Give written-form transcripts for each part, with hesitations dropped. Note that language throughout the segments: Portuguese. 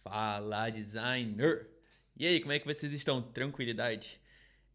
Fala, designer! E aí, como é que vocês estão? Tranquilidade?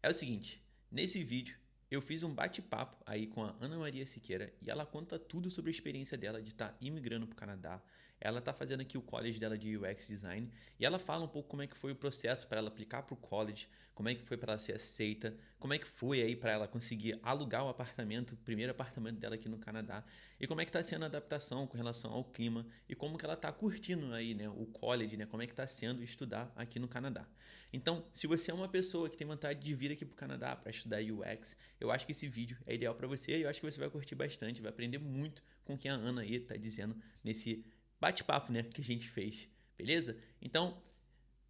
É o seguinte, nesse vídeo eu fiz um bate-papo aí com a Ana Maria Siqueira e ela conta tudo sobre a experiência dela de estar imigrando para o Canadá. Ela tá fazendo aqui o college dela de UX Design e ela fala um pouco como é que foi o processo para ela aplicar para o college, como é que foi para ela ser aceita, como é que foi aí para ela conseguir alugar o apartamento, o primeiro apartamento dela aqui no Canadá e como é que tá sendo a adaptação com relação ao clima e como que ela tá curtindo aí, né, o college, né, como é que tá sendo estudar aqui no Canadá. Então, se você é uma pessoa que tem vontade de vir aqui para o Canadá para estudar UX, eu acho que esse vídeo é ideal para você e eu acho que você vai curtir bastante, vai aprender muito com o que a Ana aí tá dizendo nesse bate-papo, né, que a gente fez. Beleza? Então,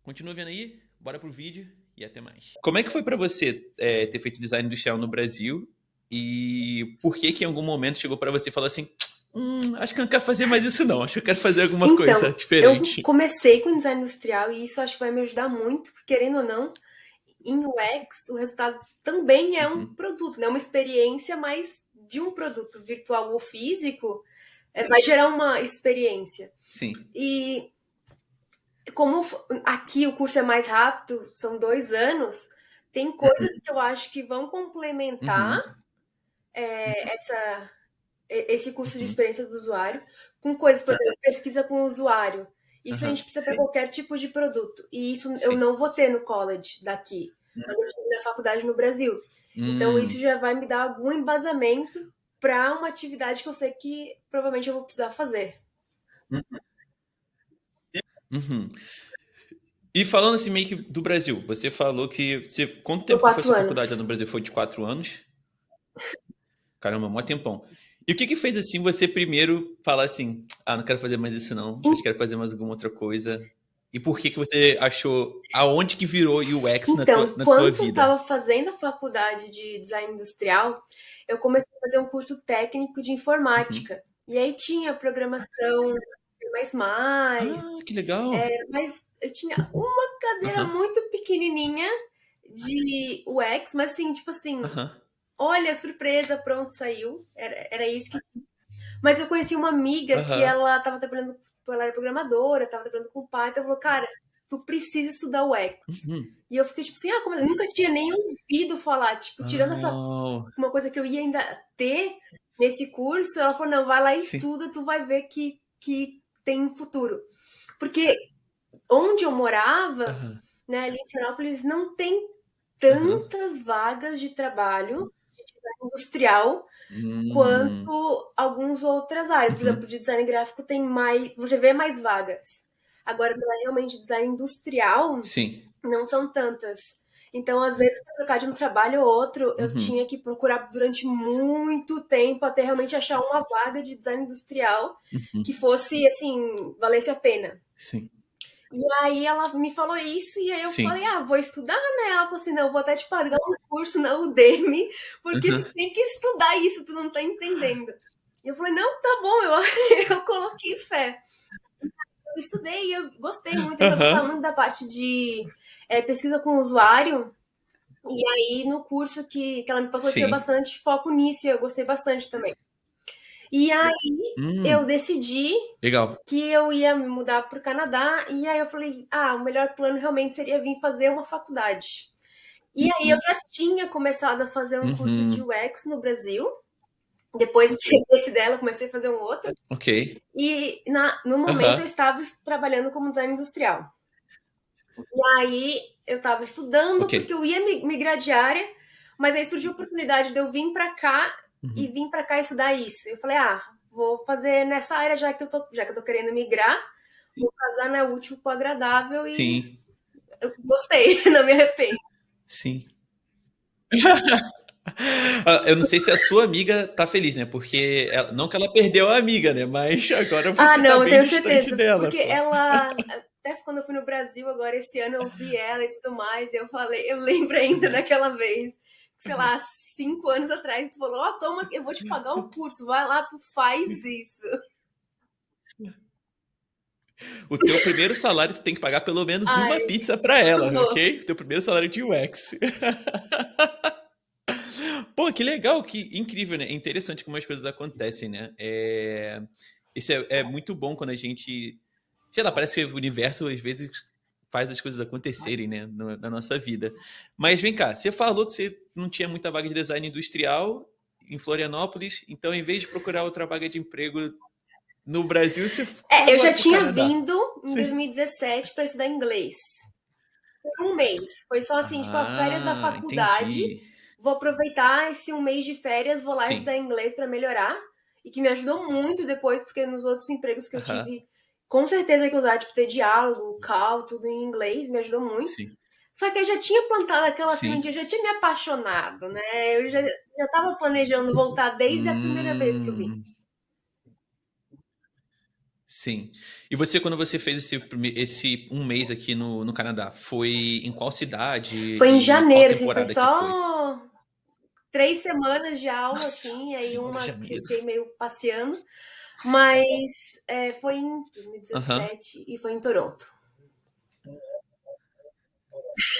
continua vendo aí, bora pro vídeo e até mais. Como é que foi para você ter feito design industrial no Brasil e por que que em algum momento chegou para você e falou assim, acho que eu não quero fazer mais isso não, acho que eu quero fazer alguma coisa Então, eu diferente. comecei com design industrial e isso acho que vai me ajudar muito, porque, querendo ou não, em UX o resultado também é um Uhum. produto, né? Uma experiência, mas de um produto virtual ou físico, vai gerar uma experiência. Sim. E como aqui o curso é mais rápido, são 2 anos, tem coisas que eu acho que vão complementar Uhum. esse curso de Uhum. experiência do usuário com coisas, por exemplo, pesquisa com o usuário. Isso a Aham. gente precisa para qualquer tipo de produto. E isso eu Sim. não vou ter no college daqui, mas eu tive na faculdade no Brasil. Então isso Hum. já vai me dar algum embasamento para uma atividade que eu sei que provavelmente eu vou precisar fazer. Uhum. E falando assim meio que do Brasil, você falou que você, quanto Por tempo que foi a quatro sua faculdade lá anos. no Brasil? Foi de 4 anos? Caramba, mó tempão. E o que que fez assim você primeiro falar assim, não quero fazer mais isso não, acho que quero fazer mais alguma outra coisa? E por que que você achou, aonde que virou UX na tua, Então, na tua quando eu vida? estava fazendo a faculdade de design industrial, eu comecei a fazer um curso técnico de Uhum. informática. E aí tinha programação C++, Ah, que legal. mas eu tinha uma cadeira Aham, muito pequenininha de UX, mas assim, tipo assim, aham, olha, surpresa, pronto, saiu. Era isso que. Mas eu conheci uma amiga que aham. ela estava trabalhando, ela era programadora, estava trabalhando com o pai, então ela falou, cara, tu precisa estudar UX. Uhum. E eu fiquei tipo assim, como eu nunca tinha nem ouvido falar, tipo, tirando essa Oh, uma coisa que eu ia ainda ter nesse curso, ela falou, não, vai lá e sim. estuda, tu vai ver que tem um futuro. Porque onde eu morava, Aham, né, ali em Florianópolis, não tem aham. tantas vagas de trabalho industrial Hum, quanto algumas outras áreas. Por exemplo, uhum. de design gráfico tem mais, você vê mais vagas. Agora, para realmente design industrial, Sim. não são tantas. Então, às vezes, para trocar de um trabalho ou outro, eu Uhum. tinha que procurar durante muito tempo até realmente achar uma vaga de design industrial que Uhum. fosse, assim, valesse a pena. Sim. E aí ela me falou isso, e aí eu falei, Sim. vou estudar, né? Ela falou assim, não, eu vou até te pagar um curso na Udemy, porque tu Aham. tem que estudar isso, tu não tá entendendo. E eu falei, não, tá bom, eu, eu coloquei fé. Eu estudei e eu gostei muito, eu gostava Aham. muito da parte de pesquisa com o usuário, e aí no curso que ela me passou tinha Sim. bastante foco nisso, e eu gostei bastante também. E aí eu Hum, decidi legal. que eu ia me mudar para o Canadá, e aí eu falei, o melhor plano realmente seria vir fazer uma faculdade. E aí eu já tinha começado a fazer um curso de Uhum. UX no Brasil, depois que desse dela eu comecei a fazer um outro, Ok. e no momento eu Aham. estava trabalhando como design industrial. E aí eu estava estudando Ok. porque eu ia migrar de área, mas aí surgiu a oportunidade de eu vir para cá e Uhum. vim para cá estudar isso. Eu falei, vou fazer nessa área já que eu tô querendo migrar, vou casar na útil com o agradável e Sim. eu gostei, não me arrependo. Sim. Eu não sei se a sua amiga tá feliz, né? Porque não que ela perdeu a amiga, né? Mas agora você tá Não, eu bem tenho distante certeza, dela, porque pô. ela até quando eu fui no Brasil agora esse ano eu vi ela e tudo mais, e eu falei, eu lembro ainda daquela vez, sei lá, 5 anos atrás, tu falou, toma, eu vou te pagar o curso, vai lá, tu faz isso. O teu primeiro salário tu tem que pagar pelo menos uma Ai, pizza pra ela, vou. ok? Teu primeiro salário de UX. Pô, que legal, que incrível, né? É interessante como as coisas acontecem, né? Isso é muito bom quando a gente sei lá, parece que o universo às vezes faz as coisas acontecerem, né, na nossa vida. Mas vem cá, você falou que você não tinha muita vaga de design industrial em Florianópolis, então em vez de procurar outra vaga de emprego no Brasil, você foi Eu já embora pro tinha Canadá. vindo em 2017 para estudar inglês. Por um mês. Foi só assim, tipo, férias da Ah, faculdade. entendi. Vou aproveitar esse um mês de férias, vou lá Sim. estudar inglês para melhorar. E que me ajudou muito depois, porque nos outros empregos que eu Aham. tive, com certeza que usar, tipo, ter diálogo, call, tudo em inglês, me ajudou muito. Sim. Só que eu já tinha plantado aquela sementinha, Sim. eu já tinha me apaixonado, né? Eu já tava planejando voltar desde a primeira vez que eu vim. Hum, sim. E você, quando você fez esse um mês aqui no Canadá, foi em qual cidade Foi em e qual janeiro, assim, foi temporada que foi? só 3 semanas de aula, Nossa assim, e aí senhora, uma que eu janeiro. fiquei meio passeando. Mas foi em Aham. 2017 e foi em Toronto.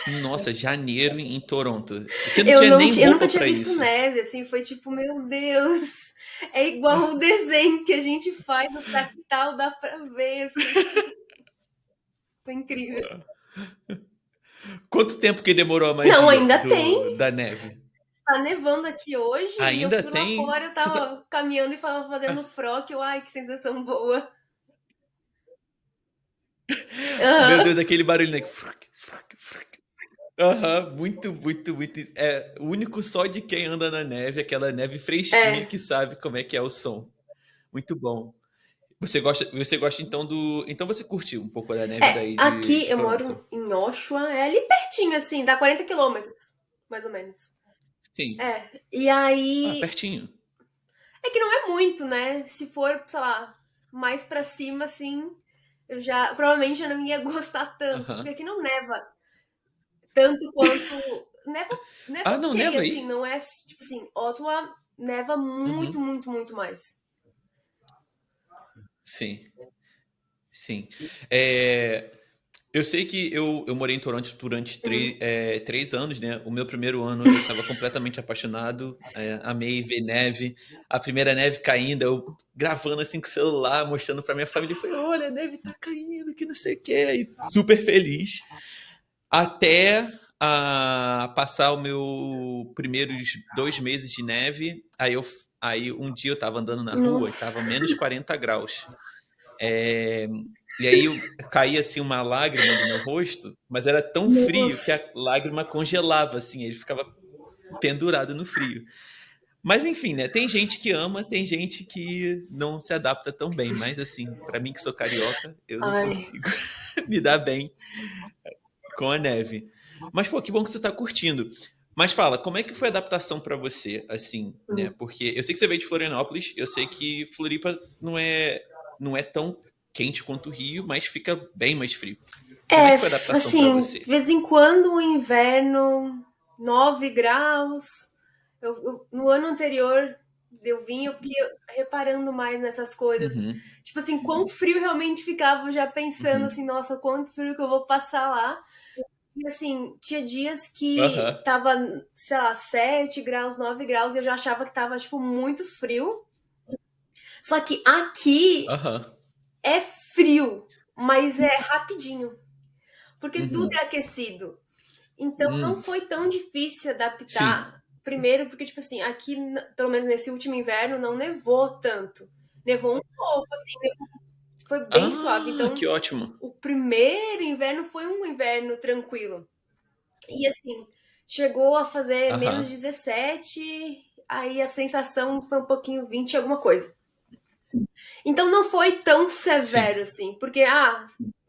Nossa, janeiro em Toronto. Você não tinha nem Eu nunca roupa tinha pra visto isso. neve, assim, foi tipo, meu Deus, é igual o desenho que a gente faz, o fractal, dá pra ver. Eu fiquei, tipo, foi incrível. Quanto tempo que demorou a Não, magia ainda tem. da neve? Tá nevando aqui hoje e eu Ainda fui lá tem? fora, eu Você tá... tava caminhando e tava fazendo froque. Ai, que sensação boa. Meu Aham. Deus, aquele barulho, né? Fruc, fruc, fruc. Aham, muito, muito, muito. É o único só de quem anda na neve, aquela neve fresquinha É. que sabe como é que é o som. Muito bom. Você gosta então do. Então você curtiu um pouco da neve daí Aqui de eu Toronto? moro em Oshawa, é ali pertinho, assim, dá 40 quilômetros, mais ou menos. Sim. E Ah, aí, pertinho. é que não é muito, né? Se for, sei lá, mais pra cima, assim, eu já, provavelmente já não ia gostar tanto, porque Aham. aqui não neva tanto quanto, neva Ah, não, ok, neva assim, aí? não é, tipo assim, Ottawa neva muito, Uhum. muito, muito mais. Sim, sim. É, eu sei que eu morei em Toronto durante Uhum. 3 anos, né? O meu primeiro ano eu estava completamente apaixonado, amei ver neve. A primeira neve caindo, eu gravando assim com o celular, mostrando pra minha família, falei, olha, a neve tá caindo, que não sei o quê, e super feliz. Até passar o meu primeiros 2 meses de neve, aí um dia eu tava andando na rua e Nossa. tava -40 graus. É, e aí caía assim uma lágrima do meu rosto, mas era tão frio que Nossa. a lágrima congelava, assim, ele ficava pendurado no frio. Mas enfim, né? Tem gente que ama, tem gente que não se adapta tão bem. Mas assim, pra mim que sou carioca, eu não Ai. consigo me dar bem com a neve. Mas pô, que bom que você tá curtindo. Mas fala, como é que foi a adaptação pra você, assim, né? Hum. Porque eu sei que você veio de Florianópolis, eu sei que Floripa não é tão quente quanto o Rio, mas fica bem mais frio. Como é que foi a adaptação pra Assim, de você? vez em quando o inverno, 9 graus. No ano anterior eu vim, eu fiquei reparando mais nessas coisas. Uhum, Tipo assim, quão frio realmente ficava, já pensando uhum. assim, nossa, quanto frio que eu vou passar lá. E assim, tinha dias que Aham, tava, sei lá, 7 graus, 9 graus, e eu já achava que tava, tipo, muito frio. Só que aqui aham. é frio, mas é rapidinho. Porque tudo Uhum. é aquecido. Então não Hum, foi tão difícil se sim. adaptar. Primeiro, porque, tipo assim, aqui, pelo menos nesse último inverno, não nevou tanto. Nevou um pouco, assim, foi bem suave. Ah, Então, que ótimo. o primeiro inverno foi um inverno tranquilo. E assim, chegou a fazer menos Aham, 17, aí a sensação foi um pouquinho 20 alguma coisa. Então não foi tão sim, severo assim, porque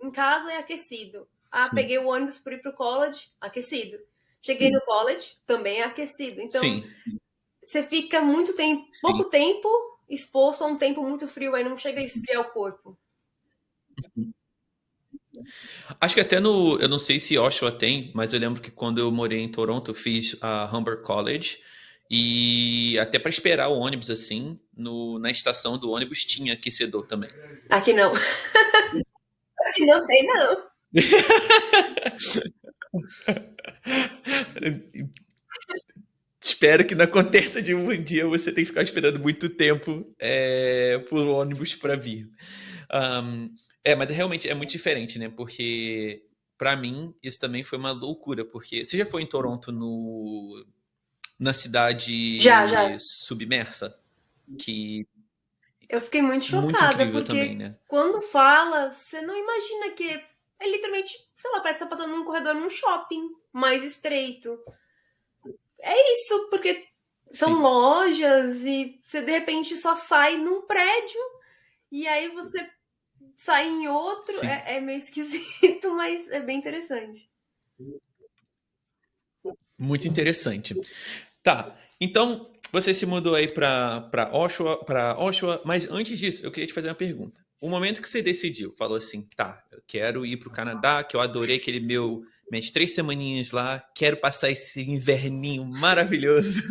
em casa é aquecido. sim, Peguei o ônibus para ir pro college, aquecido. Cheguei no college, também é aquecido. Então sim, você fica muito tempo, sim. pouco tempo exposto a um tempo muito frio, aí não chega a esfriar o corpo. Acho que até no. Eu não sei se Oshawa tem, mas eu lembro que quando eu morei em Toronto, eu fiz a Humber College. E até para esperar o ônibus, assim, na estação do ônibus tinha aquecedor também. Aqui não. Aqui não tem, não. Espero que não aconteça de um dia você ter que ficar esperando muito tempo por ônibus para vir. Um, Mas realmente é muito diferente, né? Porque pra mim isso também foi uma loucura, porque você já foi em Toronto na Já, cidade já. submersa? Que Eu fiquei muito muito chocada, incrível também, porque né? quando fala, você não imagina que é literalmente, sei lá, parece que tá passando num corredor num shopping mais estreito. É isso, porque são Sim, lojas e você de repente só sai num prédio e aí você sai em outro. sim. É meio esquisito, mas é bem interessante. Muito interessante. Tá, então você se mudou aí para Oshawa, mas antes disso, eu queria te fazer uma pergunta. O momento que você decidiu, falou assim, tá, eu quero ir para o Canadá, que eu adorei minhas 3 semaninhas lá, quero passar esse inverninho maravilhoso,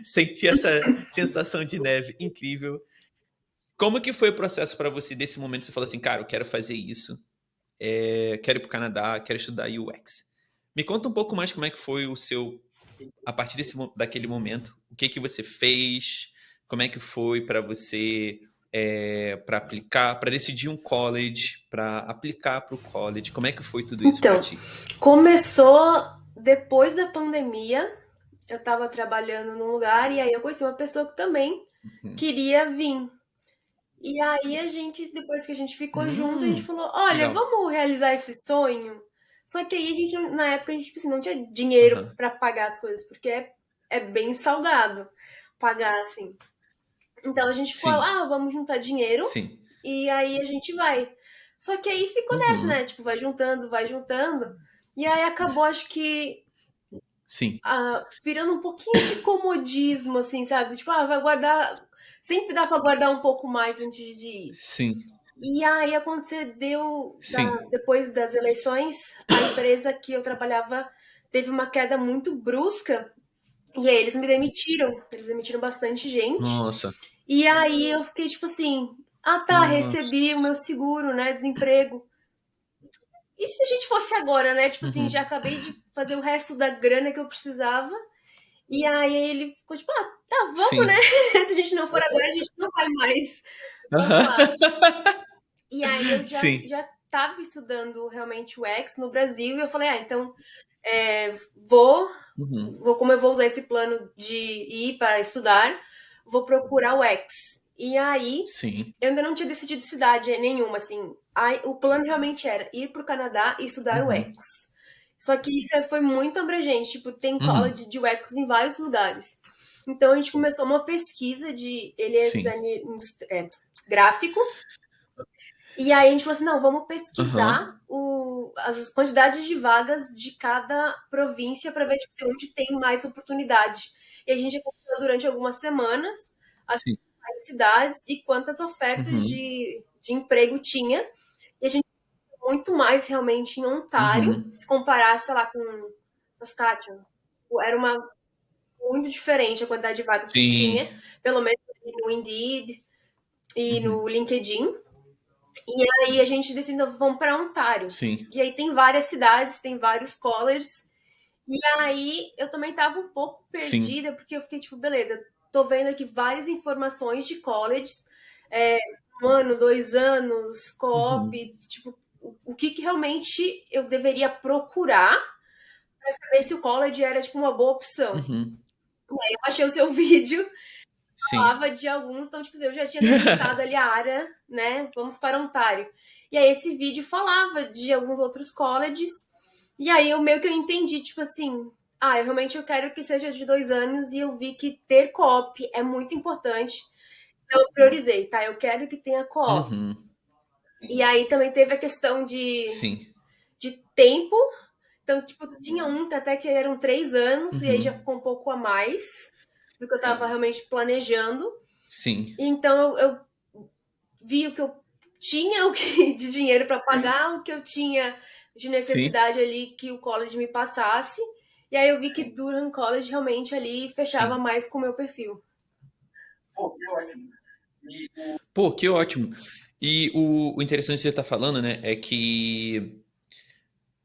sentir essa sensação de neve incrível. Como que foi o processo para você desse momento? Que Você falou assim, cara, eu quero fazer isso, quero ir para o Canadá, quero estudar UX. Me conta um pouco mais como é que foi a partir daquele momento, o que que você fez, como é que foi para você para aplicar, para decidir um college, para aplicar para o college, como é que foi tudo isso para Então, ti? começou depois da pandemia. Eu tava trabalhando num lugar e aí eu conheci uma pessoa que também Uhum. queria vir. E aí a gente, depois que a gente ficou junto, a gente falou, olha, Legal. vamos realizar esse sonho? Só que aí a gente, na época, a gente tipo assim, não tinha dinheiro Aham. para pagar as coisas, porque é bem salgado pagar assim. Então a gente falou, Sim, ah, vamos juntar dinheiro sim. e aí a gente vai. Só que aí ficou nessa, né? Uhum. Tipo, vai juntando, vai juntando. E aí acabou, acho que, Sim, virando um pouquinho de comodismo, assim, sabe? Tipo, vai guardar. Sempre dá para guardar um pouco mais antes de ir. sim, E aí aconteceu, sim. depois das eleições, a empresa que eu trabalhava teve uma queda muito brusca e aí eles demitiram bastante gente. Nossa, E aí eu fiquei tipo assim, ah tá, nossa. recebi o meu seguro, né, desemprego. E se a gente fosse agora, né, tipo assim, já Uhum. acabei de fazer o resto da grana que eu precisava. E aí ele ficou tipo, tá, vamos, né? Sim. Se a gente não for agora, a gente não vai mais. Vamos Aham. lá. E aí eu Sim. já estava estudando realmente o X no Brasil e eu falei, então vou, Uhum. como eu vou usar esse plano de ir para estudar, vou procurar o X. E aí Sim. eu ainda não tinha decidido cidade nenhuma, assim. Aí, o plano realmente era ir para o Canadá e estudar o X. Uhum. Só que isso foi muito abrangente, tipo, tem Uhum. college de UX em vários lugares. Então a gente começou uma pesquisa ele é Sim. designer gráfico, e aí a gente falou assim, não, vamos Aham. pesquisar as quantidades de vagas de cada província para ver tipo, onde tem mais oportunidade. E a gente acompanhou durante algumas semanas as Sim. principais cidades e quantas ofertas Uhum. de emprego tinha. E a gente viu muito mais realmente em Ontário, Uhum. se comparar, sei lá, com Saskatchewan. Era muito diferente a quantidade de vaga que tinha, Sim. pelo menos no Indeed e Uhum. no LinkedIn. E aí a gente decidiu, vamos para Ontário. Sim. E aí tem várias cidades, tem vários colleges. E aí eu também tava um pouco Sim. perdida, porque eu fiquei tipo, beleza, tô vendo aqui várias informações de colleges, é, 1 ano, 2 anos, Uhum. co-op, tipo, o que realmente eu deveria procurar para saber se o college era tipo uma boa opção. Uhum. Eu achei o seu vídeo, Sim. falava de alguns, então, tipo, eu já tinha delimitado ali a área, né? Vamos para Ontário. E aí esse vídeo falava de alguns outros colleges, e aí eu meio que eu entendi, tipo assim, eu realmente eu quero que seja de 2 anos, e eu vi que ter co-op é muito importante. Então eu priorizei, tá? Eu quero que tenha co-op. Uhum. E aí também teve a questão Sim. de tempo. Então, tipo, tinha um que até que eram 3 anos, e aí já Uhum. ficou um pouco a mais do que eu tava realmente planejando. Sim. Então eu vi o que eu tinha de dinheiro para pagar, o que eu tinha de Sim. necessidade ali que o college me passasse. E aí eu vi que Durham College realmente ali fechava Sim. mais com o meu perfil. Pô, que ótimo. E o interessante que você tá falando, né, é que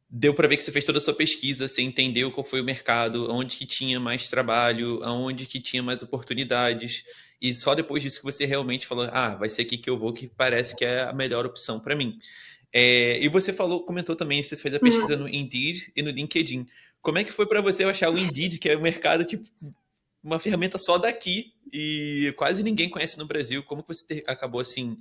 deu para ver que você fez toda a sua pesquisa, você entendeu qual foi o mercado, onde que tinha mais trabalho, aonde que tinha mais oportunidades. e só depois disso que você realmente falou, ah, vai ser aqui que eu vou, que parece que é a melhor opção para mim. E você comentou também, você fez a pesquisa no Indeed e no LinkedIn. Como é que foi para você achar o Indeed, que é o mercado, tipo, uma ferramenta só daqui e quase ninguém conhece no Brasil? Como que você acabou, assim,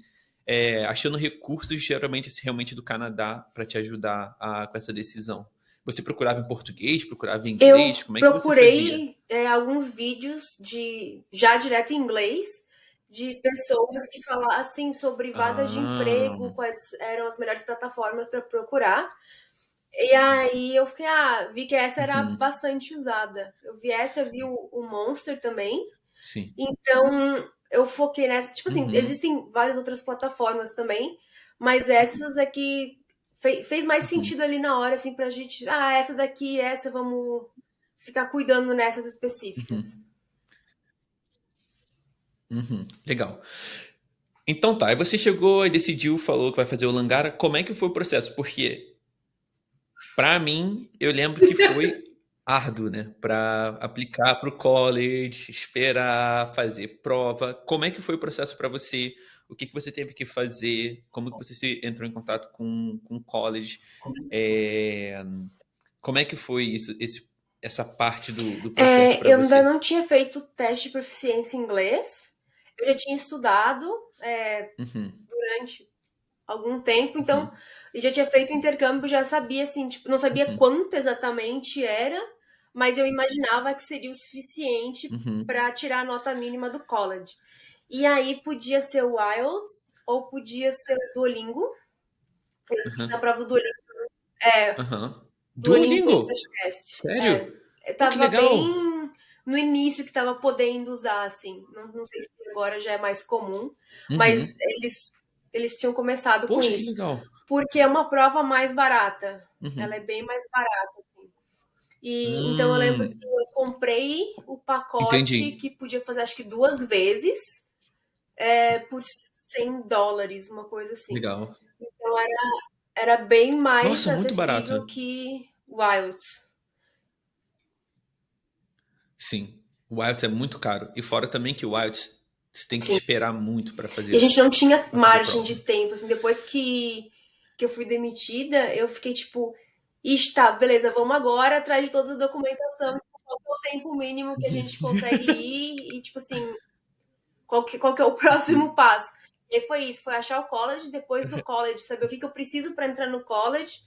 achando recursos, geralmente, assim, realmente do Canadá, para te ajudar com essa decisão? Você procurava em português, procurava em inglês? Eu Como é que você fazia? procurei alguns vídeos já direto em inglês, de pessoas que falassem sobre vagas de emprego, Ah, quais eram as melhores plataformas para procurar. E aí eu fiquei, vi que essa era uhum, bastante usada. Eu vi essa, eu vi o Monster também. sim. Então eu foquei nessa. Tipo assim, Uhum, existem várias outras plataformas também, mas essas é que fez mais uhum, sentido ali na hora, assim, pra gente. Essa daqui, essa, vamos ficar cuidando nessas específicas. uhum, uhum. Legal. Então tá, aí você chegou e decidiu, falou que vai fazer o Langara. Como é que foi o processo? Porque, pra mim, eu lembro que foi árduo, né? Pra aplicar pro college, esperar, fazer prova. Como é que foi o processo pra você? O que que você teve que fazer? Como que você se entrou em contato com o college? É, Como é que foi isso, essa parte do processo pra Eu ainda você? não tinha feito teste de proficiência em inglês. Eu já tinha estudado Uhum, durante algum tempo, então uhum, eu já tinha feito intercâmbio, já sabia assim, tipo, não sabia uhum, quanto exatamente era, mas eu imaginava que seria o suficiente uhum, para tirar a nota mínima do college. E aí podia ser o IELTS ou podia ser o Duolingo. Eu fiz a uhum, prova do Duolingo, aham. Duolingo Duolingo? English Test. Sério? Eu Pô, que tava legal! bem no início que tava podendo usar, assim. Não sei se agora já é mais comum, mas Uhum. eles tinham começado com Poxa, que isso. legal. Porque é uma prova mais barata. Ela é Uhum. bem mais barata, assim. E então eu lembro Hum, que eu comprei o pacote entendi. que podia fazer acho que 2 vezes, por US$ 100, uma coisa assim. Legal. Então era bem mais Nossa, muito acessível barato. que o IELTS. Sim. O IELTS é muito caro. E fora também que o IELTS você tem que Sim. esperar muito E a gente não tinha para fazer margem de prova. tempo, assim, depois que eu fui demitida, eu fiquei tipo, tá, beleza, vamos agora atrás de toda a documentação, qual que é o tempo mínimo que a gente consegue ir e, tipo assim, qual que é o próximo passo. E aí foi isso, foi achar o college, depois do college, saber o que eu preciso para entrar no college,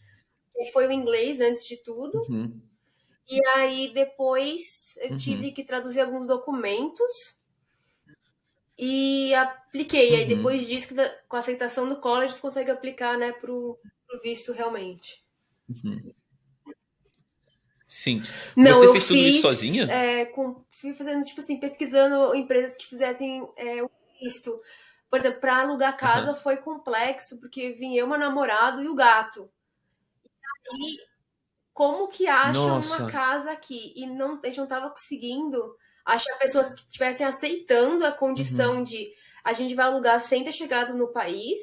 que foi o inglês antes de tudo, Uhum. e aí depois eu tive Uhum. que traduzir alguns documentos, e apliquei. Aí Uhum. depois disso, com a aceitação do college, tu consegue aplicar, né, pro visto realmente. Uhum. Sim. Não, Você eu fez tudo isso fiz, sozinha? fui fazendo, tipo assim, pesquisando empresas que fizessem o visto. Por exemplo, para alugar casa Aham. foi complexo, porque vinha eu, meu namorado e o gato. E como que acham uma Nossa. casa aqui? E não, a gente não estava conseguindo achar pessoas que estivessem aceitando a condição Uhum. de a gente vai alugar sem ter chegado no país,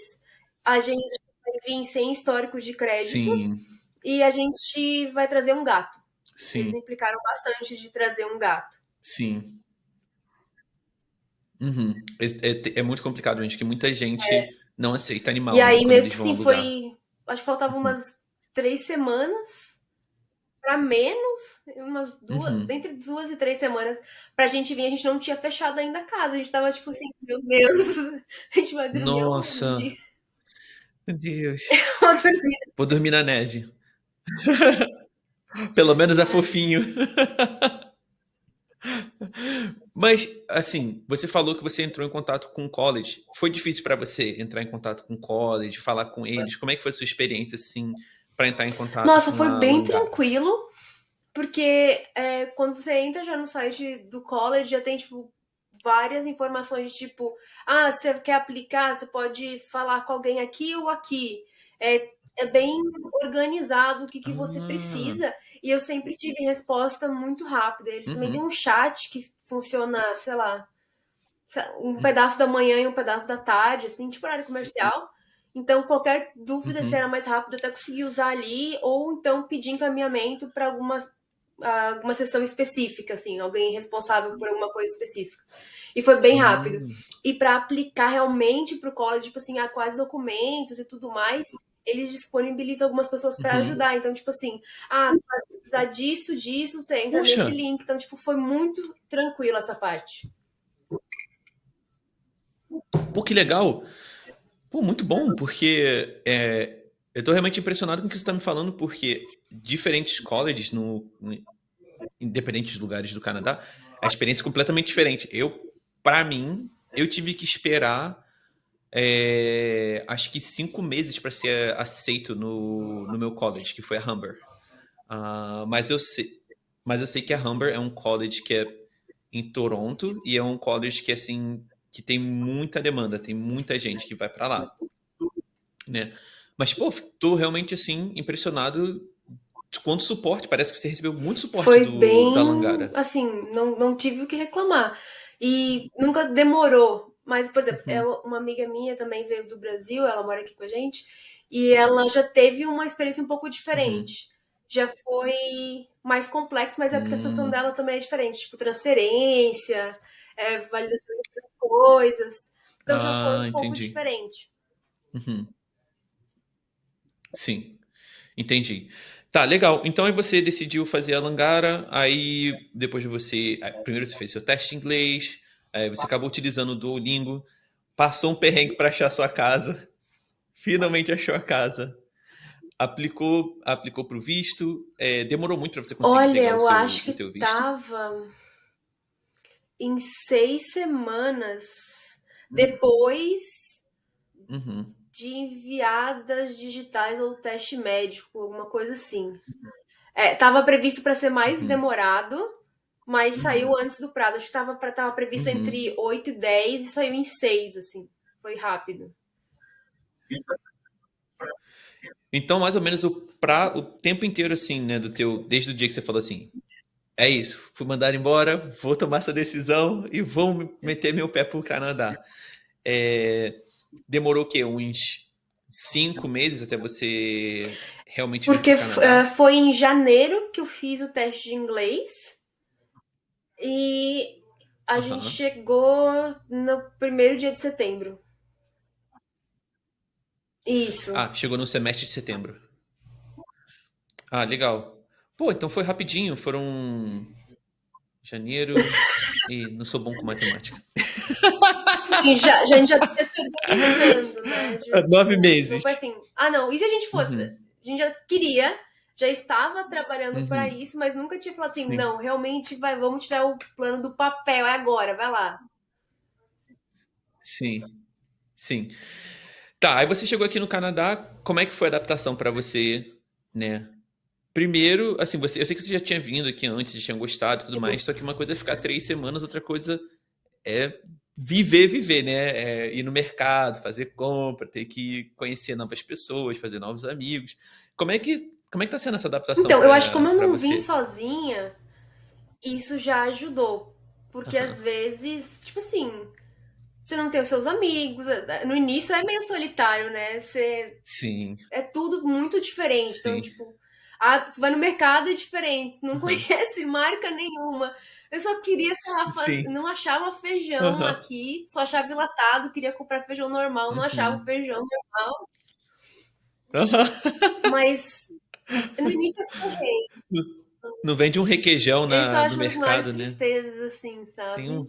a gente vai vir sem histórico de crédito Sim. e a gente vai trazer um gato. Eles Sim. implicaram bastante de trazer um gato. Sim. Uhum. É muito complicado, gente, que muita gente não aceita E animal, né? aí, Quando meio que eles vão sim, alugar. foi. Acho que faltavam Uhum. umas 3 semanas para menos, umas duas, Uhum. entre 2 e 3 semanas, pra gente vir. A gente não tinha fechado ainda a casa. A gente tava tipo assim, meu Deus, a gente vai dormir Nossa, aonde? meu Deus. Uma dormida. Vou dormir na neve. Pelo menos é fofinho. Mas, assim, você falou que você entrou em contato com o college. Foi difícil para você entrar em contato com o college, falar com eles? Como é que foi a sua experiência, assim, para entrar em contato Nossa, com foi a bem Langara? tranquilo, porque quando você entra já no site do college, já tem, tipo, várias informações, tipo, você quer aplicar, você pode falar com alguém aqui ou aqui. É bem organizado o que você Ah, precisa, e eu sempre tive resposta muito rápida. Eles também têm uhum, um chat que funciona, sei lá, um pedaço da manhã e um pedaço da tarde, assim, tipo horário comercial. Então, qualquer dúvida, se era uhum, mais rápido, até conseguir usar ali, ou então pedir encaminhamento para alguma alguma sessão específica, assim, alguém responsável por alguma coisa específica. E foi bem rápido. E para aplicar realmente pro college, tipo assim, quais documentos e tudo mais, eles disponibilizam algumas pessoas para ajudar. Então, tipo assim, tu vai precisar disso, você entra Poxa, nesse link. Então, tipo, foi muito tranquilo essa parte. pô, que legal. Pô, muito bom, porque eu tô realmente impressionado com o que você tá me falando, porque diferentes colleges, em diferentes lugares do Canadá, a experiência é completamente diferente. Para mim, eu tive que esperar acho que 5 meses para ser aceito no meu college, que foi a Humber. Mas eu sei que a Humber é um college que é em Toronto e é um college que assim que tem muita demanda, tem muita gente que vai para lá, né? Mas pô, tô realmente assim impressionado de quanto suporte. Parece que você recebeu muito suporte Foi da bem, Langara. assim, não tive o que reclamar. E nunca demorou. Mas, por exemplo, Uhum, uma amiga minha também veio do Brasil, ela mora aqui com a gente, e ela já teve uma experiência um pouco uhum. diferente. Já foi mais complexo, mas é porque a situação Hum, dela também é diferente, tipo transferência, validação de outras coisas. Então já foi um pouco entendi. diferente. Uhum, sim. Entendi. Tá, legal. Então aí você decidiu fazer a Langara, aí depois de você. Primeiro você fez seu teste de inglês, aí você acabou utilizando o Duolingo, passou um perrengue para achar sua casa, finalmente achou a casa, aplicou para o visto, demorou muito para você conseguir Olha, pegar eu acho o que teu visto? tava em 6 semanas depois Uhum, de enviadas digitais ou teste médico, alguma coisa assim. Tava previsto para ser mais uhum, demorado, mas saiu antes do prazo. Acho que tava previsto uhum. entre 8 e 10 e saiu em 6, assim. Foi rápido. Então, mais ou menos o tempo inteiro, assim, né, desde o dia que você falou assim, é isso, fui mandado embora, vou tomar essa decisão e vou meter meu pé pro Canadá. É, demorou o quê? Uns 5 meses até você realmente vir Porque pro Canadá? foi em janeiro que eu fiz o teste de inglês e a gente Aham. chegou no primeiro dia de setembro. Isso. Ah, chegou no semestre de setembro. Ah, legal. Pô, então foi rapidinho, foram janeiro e não sou bom com matemática. Assim, a gente já tá se organizando, né? Nove Tipo, não meses. foi assim, não, e se a gente fosse? Uhum, A gente já queria, já estava trabalhando para uhum. isso, mas nunca tinha falado assim, Sim, não, realmente vamos tirar o plano do papel, é agora, vai lá. sim, sim. Tá, aí você chegou aqui no Canadá, como é que foi a adaptação pra você, né? Primeiro, assim, eu sei que você já tinha vindo aqui antes, já tinha gostado e tudo mais, só que uma coisa é ficar 3 semanas, outra coisa é viver, né? Ir no mercado, fazer compra, ter que conhecer novas pessoas, fazer novos amigos. Como é que tá sendo essa adaptação Então, eu acho que como eu pra não vim você? sozinha, isso já ajudou. Porque às Aham. vezes, tipo assim, você não tem os seus amigos, no início é meio solitário, né? Sim, É tudo muito diferente. Então, sim. tipo, tu vai no mercado é diferente, tu não Aham. conhece marca nenhuma. Eu só queria, sei lá, Sim. não achava feijão Aham. aqui, só achava enlatado, queria comprar feijão normal, não achava o Uhum. feijão normal. Aham. Mas no início eu correi. Não vende um requeijão Esse eu no acho uma das maiores mercado, né? tristezas, assim, Tem sabe? um.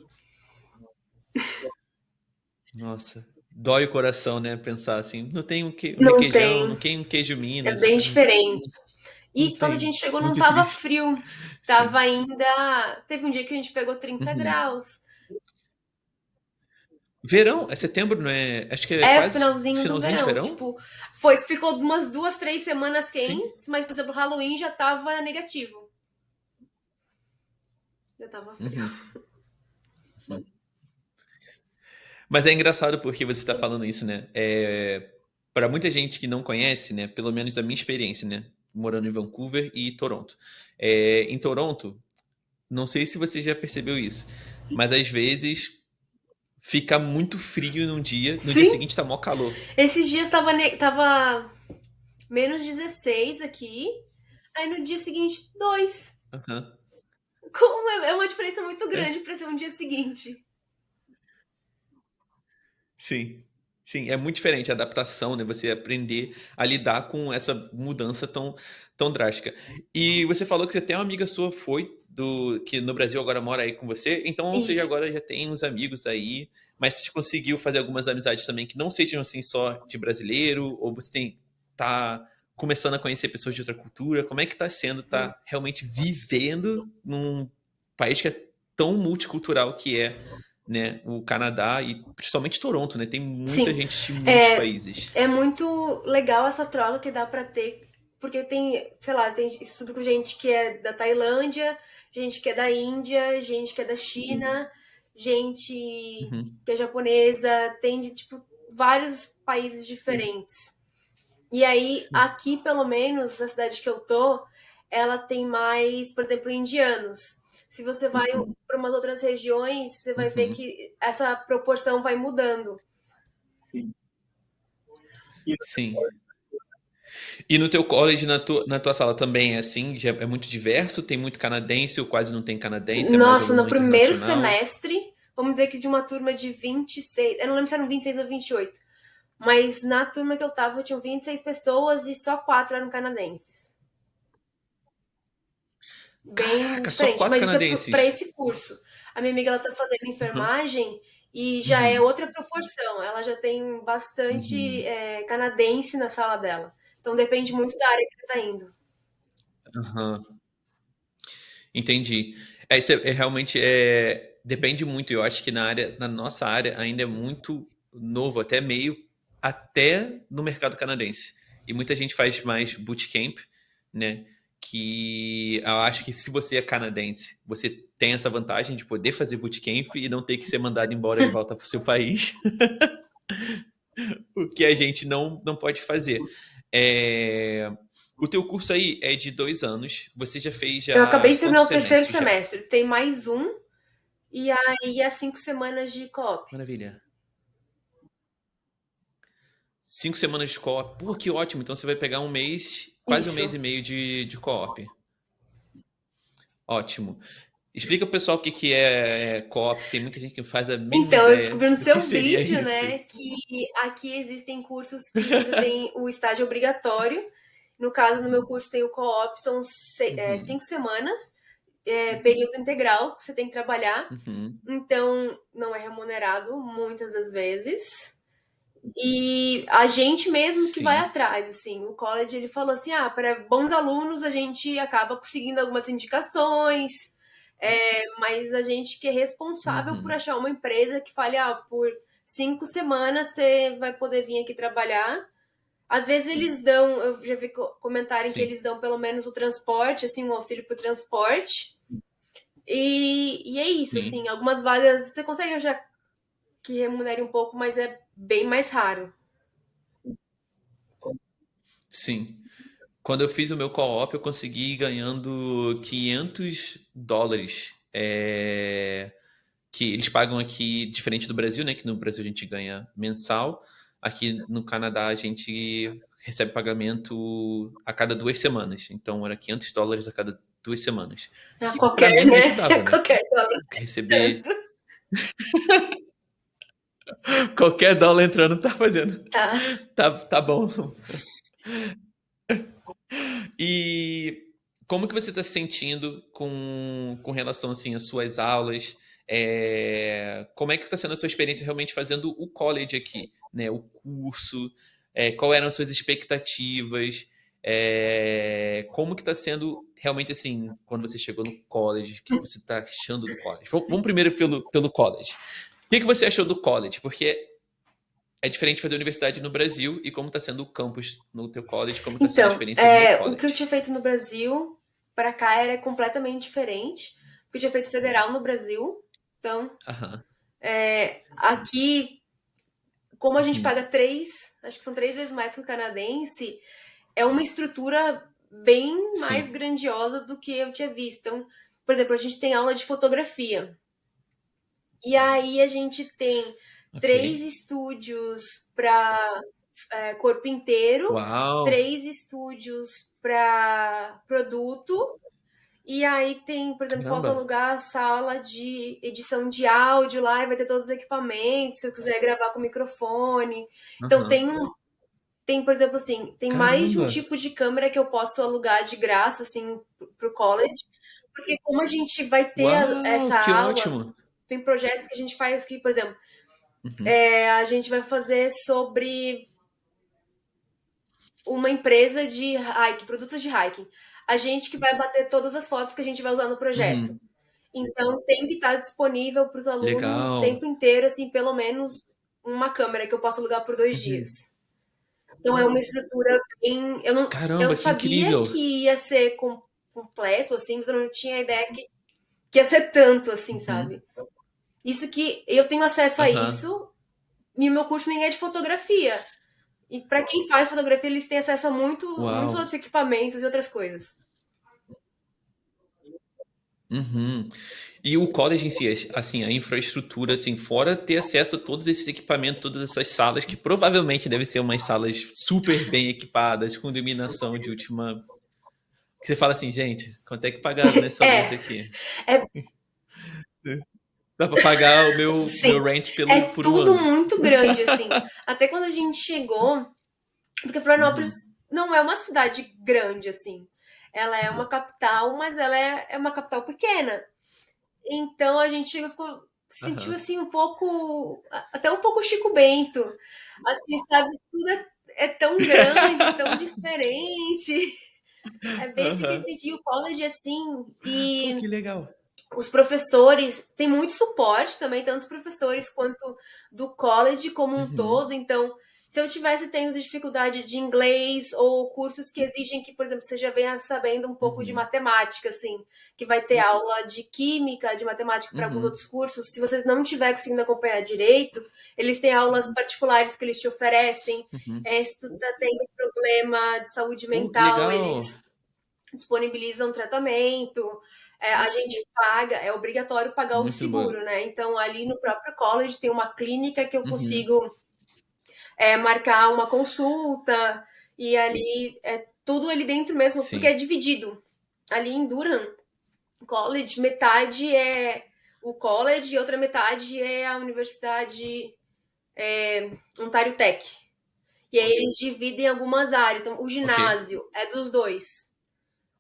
Nossa, dói o coração, né? Pensar assim, não tem um Não requeijão, não tem. tem um queijo É Minas, bem não, diferente. não E quando a tem. gente chegou não Muito tava triste. frio. Tava Sim. ainda. Teve um dia que a gente pegou 30 Uhum. graus. Verão, é setembro, não é? Acho que é É quase finalzinho do finalzinho de verão. verão? Tipo, ficou umas 2, 3 semanas Sim. quentes, mas, por exemplo, Halloween já tava negativo. Já tava frio. Uhum. Uhum. Mas é engraçado porque você está falando isso, né? Para muita gente que não conhece, né? Pelo menos a minha experiência, né? Morando em Vancouver e Toronto. Em Toronto, não sei se você já percebeu isso, mas às vezes fica muito frio num dia, no dia Sim, seguinte tá mó calor. esses dias tava menos 16 aqui. Aí no dia seguinte, 2. Aham. Como é uma diferença muito É, grande para ser um dia seguinte. sim. Sim, é muito diferente a adaptação, né? Você aprender a lidar com essa mudança tão drástica. E você falou que você tem uma amiga sua, que no Brasil agora mora aí com você, então você Isso. agora já tem uns amigos aí, mas você conseguiu fazer algumas amizades também que não sejam assim só de brasileiro, ou tá começando a conhecer pessoas de outra cultura? Como é que tá sendo, tá realmente vivendo num país que é tão multicultural que é, né, o Canadá e principalmente Toronto, né? Tem muita Sim. gente de muitos É, países. é muito legal essa troca que dá para ter, porque tem, sei lá, tem estudo com gente que é da Tailândia, gente que é da Índia, gente que é da China, gente Uhum, que é japonesa, tem de tipo vários países diferentes. E aí, sim. aqui, pelo menos, na cidade que eu tô, ela tem mais, por exemplo, indianos. Se você vai para umas outras regiões, você vai ver Uhum, que essa proporção vai mudando. sim. E no teu college, na tua sala também é assim? Já é muito diverso? Tem muito canadense ou quase não tem canadense? É mais Nossa, no aluno primeiro internacional? semestre, vamos dizer que de uma turma de 26, eu não lembro se eram 26 ou 28, mas na turma que eu tava tinham 26 pessoas e só 4 eram canadenses. Bem Caraca, só diferente, quatro mas isso é para canadenses. esse curso. A minha amiga ela tá fazendo Uhum, enfermagem e já é uhum, outra proporção. Ela já tem bastante uhum, canadense na sala dela. Então depende muito da área que você tá indo. uhum. Entendi. Isso realmente depende muito. Eu acho que na nossa área ainda é muito novo, até no mercado canadense. E muita gente faz mais bootcamp, né? Que eu acho que se você é canadense, você tem essa vantagem de poder fazer bootcamp e não ter que ser mandado embora de volta para o seu país, o que a gente não pode fazer. É, O teu curso aí é de 2 anos. Você já fez Eu acabei já de terminar quantos o terceiro semestres já? semestre. Tem mais um e aí é 5 semanas de co-op. Maravilha. 5 semanas de co-op. Pô, que ótimo. Então você vai pegar um mês, quase um mês Isso. e meio de co-op. Ótimo. Explica pro pessoal o que que é co-op, que tem muita gente que não faz a mínima Então, eu ideia descobri no do que seu seria vídeo, isso. né, que aqui existem cursos que você tem o estágio obrigatório. No caso, no meu curso tem o co-op, são Uhum, 5 semanas, período integral que você tem que trabalhar. uhum, Então, não é remunerado muitas das vezes. E a gente mesmo que vai sim. atrás, assim. O college, ele falou assim, para bons alunos a gente acaba conseguindo algumas indicações, mas a gente que é responsável por Uhum, achar uma empresa que fale, por 5 semanas você vai poder vir aqui trabalhar. Às vezes eles dão, eu já vi comentarem que sim, eles dão pelo menos o transporte, assim, um auxílio pro transporte. E é isso, sim, assim, algumas vagas você consegue achar que remunere um pouco, mas é bem mais raro. sim. Quando eu fiz o meu co-op, eu consegui ir ganhando US$ 500. Que eles pagam aqui diferente do Brasil, né? Que no Brasil a gente ganha mensal. Aqui no Canadá a gente recebe pagamento a cada 2 semanas. Então era US$ 500 a cada 2 semanas. Que para Qualquer, mim me né? ajudava, né? Qualquer dólar. Receber qualquer dólar entrando tá fazendo. Tá. Tá bom. E como que você está se sentindo com relação assim às suas aulas? Como é que está sendo a sua experiência realmente fazendo o college aqui, né? O curso, qual eram as suas expectativas? Como que está sendo realmente assim quando você chegou no college? O que que você está achando do college? Vamos primeiro pelo college. O que que você achou do college? Porque é diferente fazer universidade no Brasil e como está sendo o campus no teu college, como está sendo a Então, experiência no o que eu college. tinha feito no Brasil para cá era completamente diferente. Porque eu tinha feito federal no Brasil. Então, Aham. aqui, como a gente Uhum. paga acho que são 3 vezes mais que o canadense, é uma estrutura bem mais Sim. grandiosa do que eu tinha visto. Então, por exemplo, a gente tem aula de fotografia. E aí a gente tem Ok. 3 estúdios para corpo inteiro, Uau! 3 estúdios para produto E aí tem, por exemplo, posso Caramba. alugar a sala de edição de áudio lá e vai ter todos os equipamentos, se eu quiser gravar com microfone. Então Aham. tem, por exemplo, assim, tem mais de um Caramba. tipo de câmera que eu posso alugar de graça, assim, pro college, porque como a gente vai ter Uau, essa que aula, ótimo. tem projetos que a gente faz que, por exemplo, Uhum. a gente vai fazer sobre uma empresa de hiking, produtos de hiking. A gente que vai bater todas as fotos que a gente vai usar no projeto. Uhum. Então tem que estar disponível para os alunos o Legal. tempo inteiro, assim, pelo menos uma câmera que eu posso alugar por 2 dias. Uhum. Então é uma estrutura bem. Eu Caramba, que sabia incrível. que ia ser completo, assim, mas eu não tinha ideia que ia ser tanto, assim, Uhum. sabe? Isso que eu tenho acesso a Aham. isso, e meu curso nem é de fotografia. E para quem faz fotografia, eles têm acesso a muitos Uau. outros equipamentos e outras coisas. Uhum. E o college em si, assim, a infraestrutura, assim, fora ter acesso a todos esses equipamentos, todas essas salas, que provavelmente devem ser umas salas super bem equipadas, com iluminação de última. Que você fala assim, gente, quanto é que pagaram nessa luz É, aqui? é Dá pra pagar o meu sim, rent é por um tudo ano. muito grande, assim. Até quando a gente chegou, porque Florianópolis Uhum. não é uma cidade grande, assim. Ela é uma capital, mas ela é uma capital pequena. Então a gente chegou, ficou, sentiu Aham. assim um pouco, até um pouco Chico Bento. Assim, sabe? Tudo é tão grande, tão diferente. É bem assim que eu Aham. senti o college assim. Pô, E que legal. os professores têm muito suporte também, tanto os professores quanto do college como um Uhum. todo. Então, se eu tivesse tendo dificuldade de inglês ou cursos que exigem que, por exemplo, você já venha sabendo um pouco de Uhum. matemática, assim, que vai ter aula de química, de matemática para alguns Uhum. outros cursos, se você não estiver conseguindo acompanhar direito, eles têm aulas particulares que eles te oferecem. Uhum. Se tu está tendo problema de saúde Pô, que mental, legal. eles disponibilizam tratamento. A gente paga, é obrigatório pagar o Muito bom. seguro, né? Então, ali no próprio college tem uma clínica que eu Uhum. consigo marcar uma consulta, e ali é tudo ali dentro mesmo, porque é Sim. dividido. Ali em Durham College, metade é o college e outra metade é a Universidade Ontario Tech. E aí eles dividem algumas áreas. Então, o Ok. ginásio é dos dois.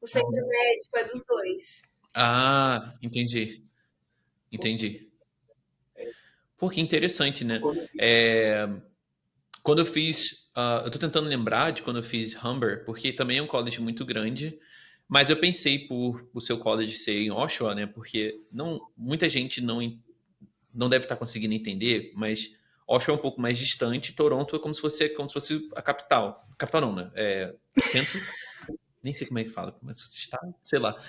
O centro médico é dos dois. Ah, entendi. Entendi. Pô, que interessante, né? É, quando eu fiz. Eu tô tentando lembrar de quando eu fiz Humber, porque também é um college muito grande. Mas eu pensei por o seu college ser em Oshawa, né? Porque muita gente não deve estar conseguindo entender, mas Oshawa é um pouco mais distante. Toronto é como se fosse a capital. Capital não, né? Centro. Nem sei como é que fala, mas você está, sei lá.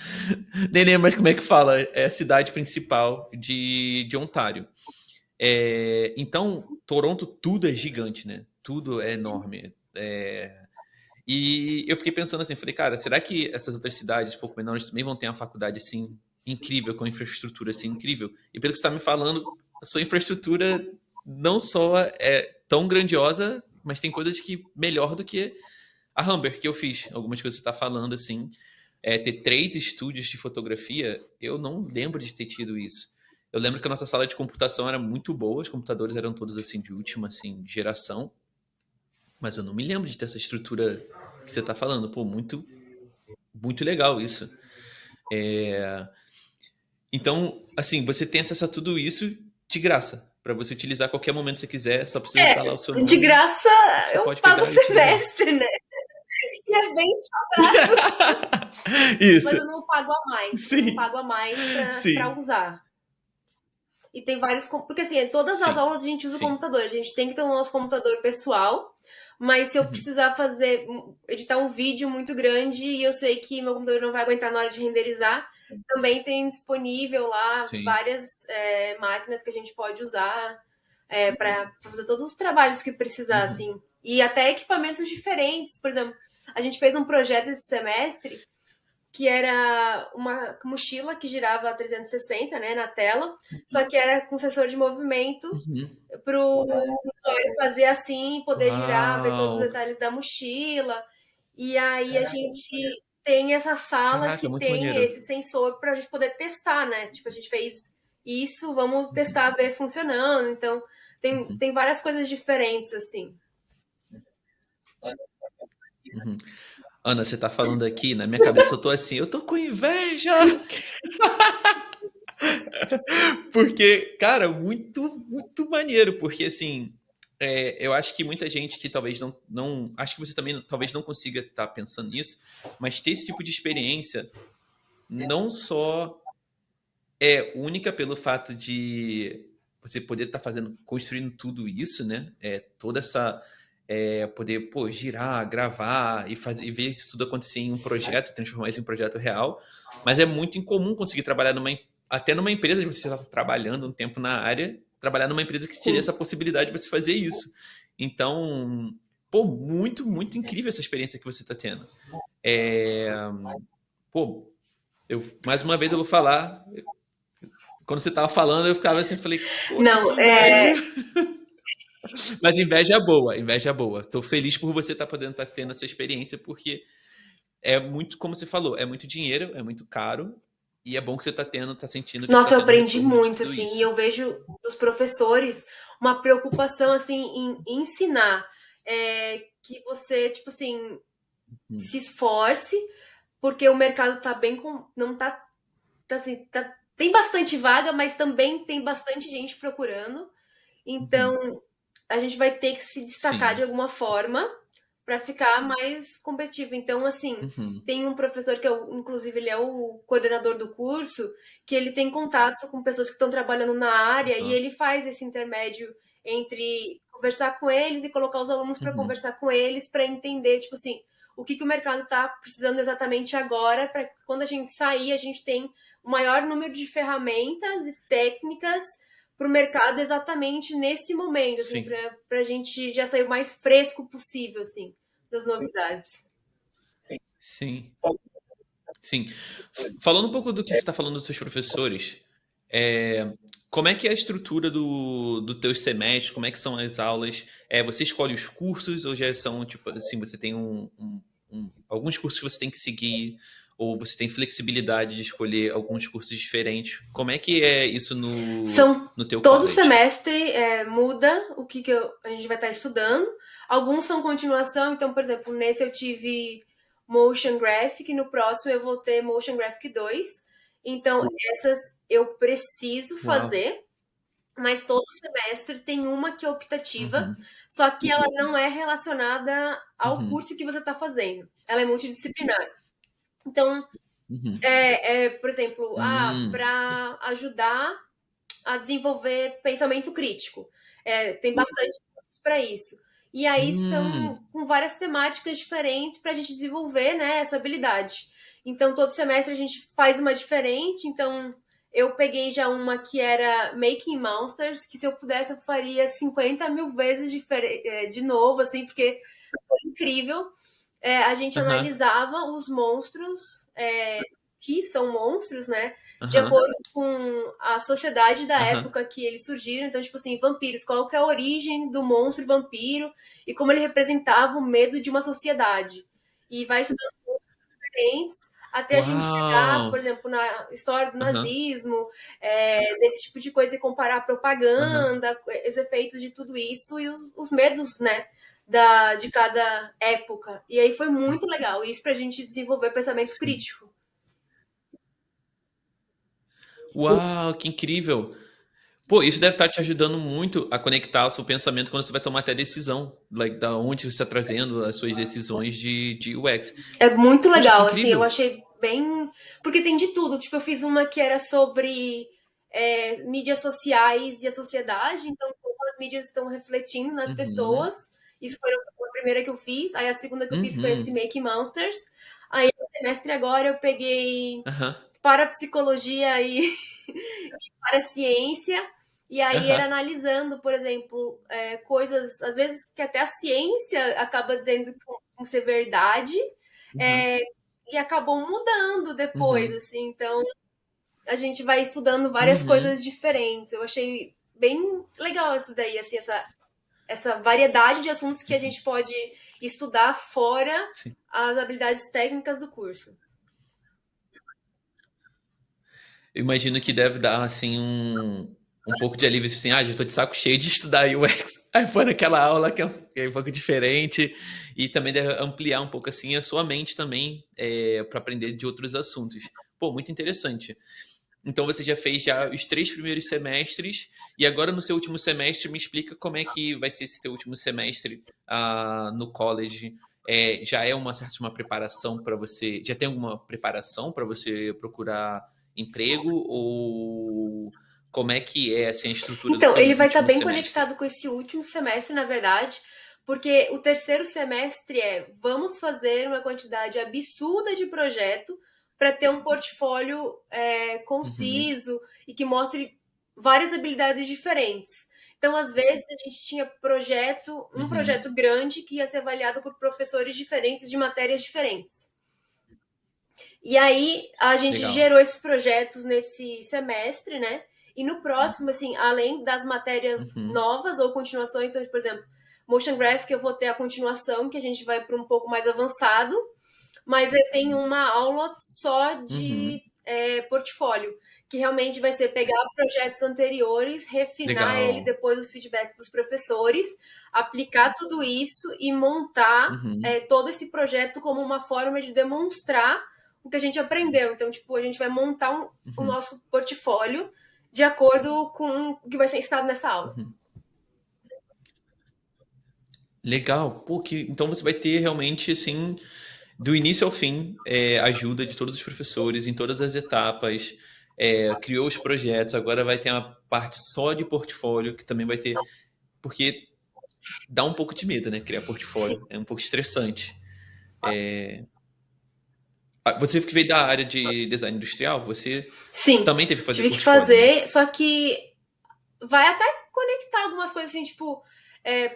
Nem lembro mais como é que fala. É a cidade principal de Ontário. Então, Toronto, tudo é gigante, né? Tudo é enorme. E eu fiquei pensando assim, falei, cara, será que essas outras cidades, um pouco menores, também vão ter uma faculdade assim incrível, com infraestrutura assim incrível? E pelo que você está me falando, a sua infraestrutura não só é tão grandiosa, mas tem coisas que melhor do que a Humber que eu fiz. Algumas coisas que você está falando assim, ter 3 estúdios de fotografia, eu não lembro de ter tido isso. Eu lembro que a nossa sala de computação era muito boa, os computadores eram todos assim de última assim geração, mas eu não me lembro de ter essa estrutura que você está falando. Pô, muito muito legal isso. É, Então, assim, você tem acesso a tudo isso de graça, para você utilizar a qualquer momento que você quiser, só precisa estar lá o seu De nome graça, e você eu pode pago o pegar e utilizar. semestre, né? E é bem saudável. Mas Isso. eu não pago a mais. Eu não Sim. pago a mais para Sim. usar. E tem vários. Porque assim, todas as Sim. aulas a gente usa o Sim. computador. A gente tem que ter o nosso computador pessoal. Mas se eu Uhum. precisar editar um vídeo muito grande e eu sei que meu computador não vai aguentar na hora de renderizar, também tem disponível lá Sim. várias máquinas que a gente pode usar para fazer todos os trabalhos que precisar, Uhum. assim. E até equipamentos diferentes. Por exemplo, a gente fez um projeto esse semestre que era uma mochila que girava 360, né, na tela, só que era com sensor de movimento Uhum. para o usuário fazer assim, poder girar, ver todos os Uau! detalhes da mochila. E aí a gente tem essa sala Caraca, que muito tem maneiro. esse sensor para a gente poder testar, né? Tipo, a gente fez isso, vamos testar, ver funcionando. Então, Uhum, tem várias coisas diferentes, assim. uhum. Ana, você tá falando aqui, na minha cabeça eu tô assim, eu tô com inveja! Porque, cara, muito maneiro, porque assim, eu acho que muita gente que talvez não. Acho que você também talvez não consiga estar pensando nisso, mas ter esse tipo de experiência não só é única pelo fato de você poder estar fazendo, construindo tudo isso, né? Toda essa. Poder, pô, girar, gravar e fazer e ver isso tudo acontecer em um projeto, transformar isso em um projeto real. Mas é muito incomum conseguir trabalhar até numa empresa, de você estar trabalhando um tempo na área, trabalhar numa empresa que te dê essa Sim. possibilidade de você fazer isso. Então, pô, muito incrível essa experiência que você está tendo. É, pô, mais uma vez eu vou falar, quando você tava falando, eu ficava assim, falei, poxa, que Não, inveja. Mas inveja é boa, inveja é boa. Tô feliz por você estar podendo estar tendo essa experiência, porque é muito, como você falou, é muito dinheiro, é muito caro, e é bom que você tá tendo, tá sentindo que tá nossa, eu tendo um aprendi retorno de muito, tudo assim, e isso. eu vejo dos professores uma preocupação, assim, em ensinar. Que você, tipo assim, Hum, se esforce, porque o mercado tá bem com. Não tá assim, tem bastante vaga, mas também tem bastante gente procurando. uhum, Então, a gente vai ter que se destacar de sim. alguma forma para ficar mais competitivo. Então, assim, Uhum, tem um professor que inclusive, ele é o coordenador do curso, que ele tem contato com pessoas que estão trabalhando na área e uhum, ele faz esse intermédio entre conversar com eles e colocar os alunos para uhum, conversar com eles para entender, tipo assim, o que o mercado está precisando exatamente agora, para que quando a gente sair, a gente tem o maior número de ferramentas e técnicas para o mercado exatamente nesse momento, assim, sim, para a gente já sair o mais fresco possível, assim, das novidades. sim, sim. Falando um pouco do que você está falando dos seus professores, é, como é que é a estrutura do teus semestres? Como é que são as aulas? Você escolhe os cursos ou já são, tipo assim, você tem alguns cursos que você tem que seguir ou você tem flexibilidade de escolher alguns cursos diferentes? Como é que é isso São no teu todo college? semestre muda o que a gente vai estar estudando. Alguns são continuação, então, por exemplo, nesse eu tive Motion Graphic, no próximo eu vou ter Motion Graphic 2. Então, essas eu preciso Uau. fazer, mas todo semestre tem uma que é optativa, Uhum, só que ela não é relacionada ao uhum, curso que você está fazendo. Ela é multidisciplinar. Então, uhum. por exemplo, Hum, para ajudar a desenvolver pensamento crítico. Tem bastante cursos para isso. E aí hum, são com várias temáticas diferentes para a gente desenvolver, né, essa habilidade. Então, todo semestre a gente faz uma diferente. Então, eu peguei já uma que era Making Monsters, que se eu pudesse eu faria 50 mil vezes de novo, assim, porque foi incrível. A gente aham, analisava os monstros, que são monstros, né? De aham, acordo com a sociedade da aham, época que eles surgiram. Então, tipo assim, vampiros, qual que é a origem do monstro vampiro e como ele representava o medo de uma sociedade. E vai estudando diferentes até a gente chegar, por uau, exemplo, na história do aham, nazismo, desse tipo de coisa e comparar a aham, propaganda, os efeitos de tudo isso e os medos, né? De cada época. E aí foi muito legal. Isso pra gente desenvolver pensamento sim. crítico. Uau, que incrível! Pô, isso deve estar te ajudando muito a conectar o seu pensamento quando você vai tomar até a decisão, like, da onde você está trazendo as suas decisões de UX. É muito Poxa, que legal, assim, eu incrível! achei bem. Porque tem de tudo. Tipo, eu fiz uma que era sobre mídias sociais e a sociedade, então como as mídias estão refletindo nas Uhum, pessoas. Isso foi a primeira que eu fiz. Aí a segunda que eu fiz foi esse uhum, Make Monsters. Aí no semestre agora eu peguei aham, parapsicologia e para ciência. E aí era aham, analisando, por exemplo, coisas, às vezes que até a ciência acaba dizendo que vão ser verdade, uhum, é, e acabou mudando depois, uhum, assim. Então, a gente vai estudando várias uhum, coisas diferentes. Eu achei bem legal isso daí, assim, essa variedade de assuntos que a gente pode estudar fora Sim. as habilidades técnicas do curso. Eu imagino que deve dar, assim, um pouco de alívio, assim, já tô de saco cheio de estudar UX. Aí foi naquela aula que é um pouco diferente e também deve ampliar um pouco, assim, a sua mente também para aprender de outros assuntos. Pô, muito interessante. Então você já fez já os 3 primeiros semestres e agora no seu último semestre me explica como é que vai ser esse teu último semestre no college. Já é uma preparação para você? Já tem alguma preparação para você procurar emprego ou como é que é assim, a estrutura do Então, teu ele vai estar último bem semestre? conectado com esse último semestre, na verdade, porque o terceiro semestre vamos fazer uma quantidade absurda de projeto para ter um portfólio Uhum, conciso e que mostre várias habilidades diferentes. Então, às vezes, a gente tinha um uhum, projeto grande que ia ser avaliado por professores diferentes de matérias diferentes. E aí a gente legal. gerou esses projetos nesse semestre, né? E no próximo, assim, além das matérias Uhum, novas ou continuações, então, por exemplo, Motion Graphic, eu vou ter a continuação, que a gente vai para um pouco mais avançado, mas eu tenho uma aula só de uhum, portfólio, que realmente vai ser pegar projetos anteriores, refinar ele legal. depois dos feedbacks dos professores, aplicar tudo isso e montar Uhum, todo esse projeto como uma forma de demonstrar o que a gente aprendeu. Então, tipo, a gente vai montar o uhum, nosso portfólio de acordo com o que vai ser ensinado nessa aula. uhum. Legal. Pô, então você vai ter realmente, assim, do início ao fim, ajuda de todos os professores em todas as etapas, criou os projetos, agora vai ter uma parte só de portfólio, que também vai ter, porque dá um pouco de medo, né? Criar Sim. portfólio, é um pouco estressante. Você que veio da área de design industrial, você Sim, também teve que fazer tive que portfólio, né? fazer, só que vai até conectar algumas coisas assim, tipo,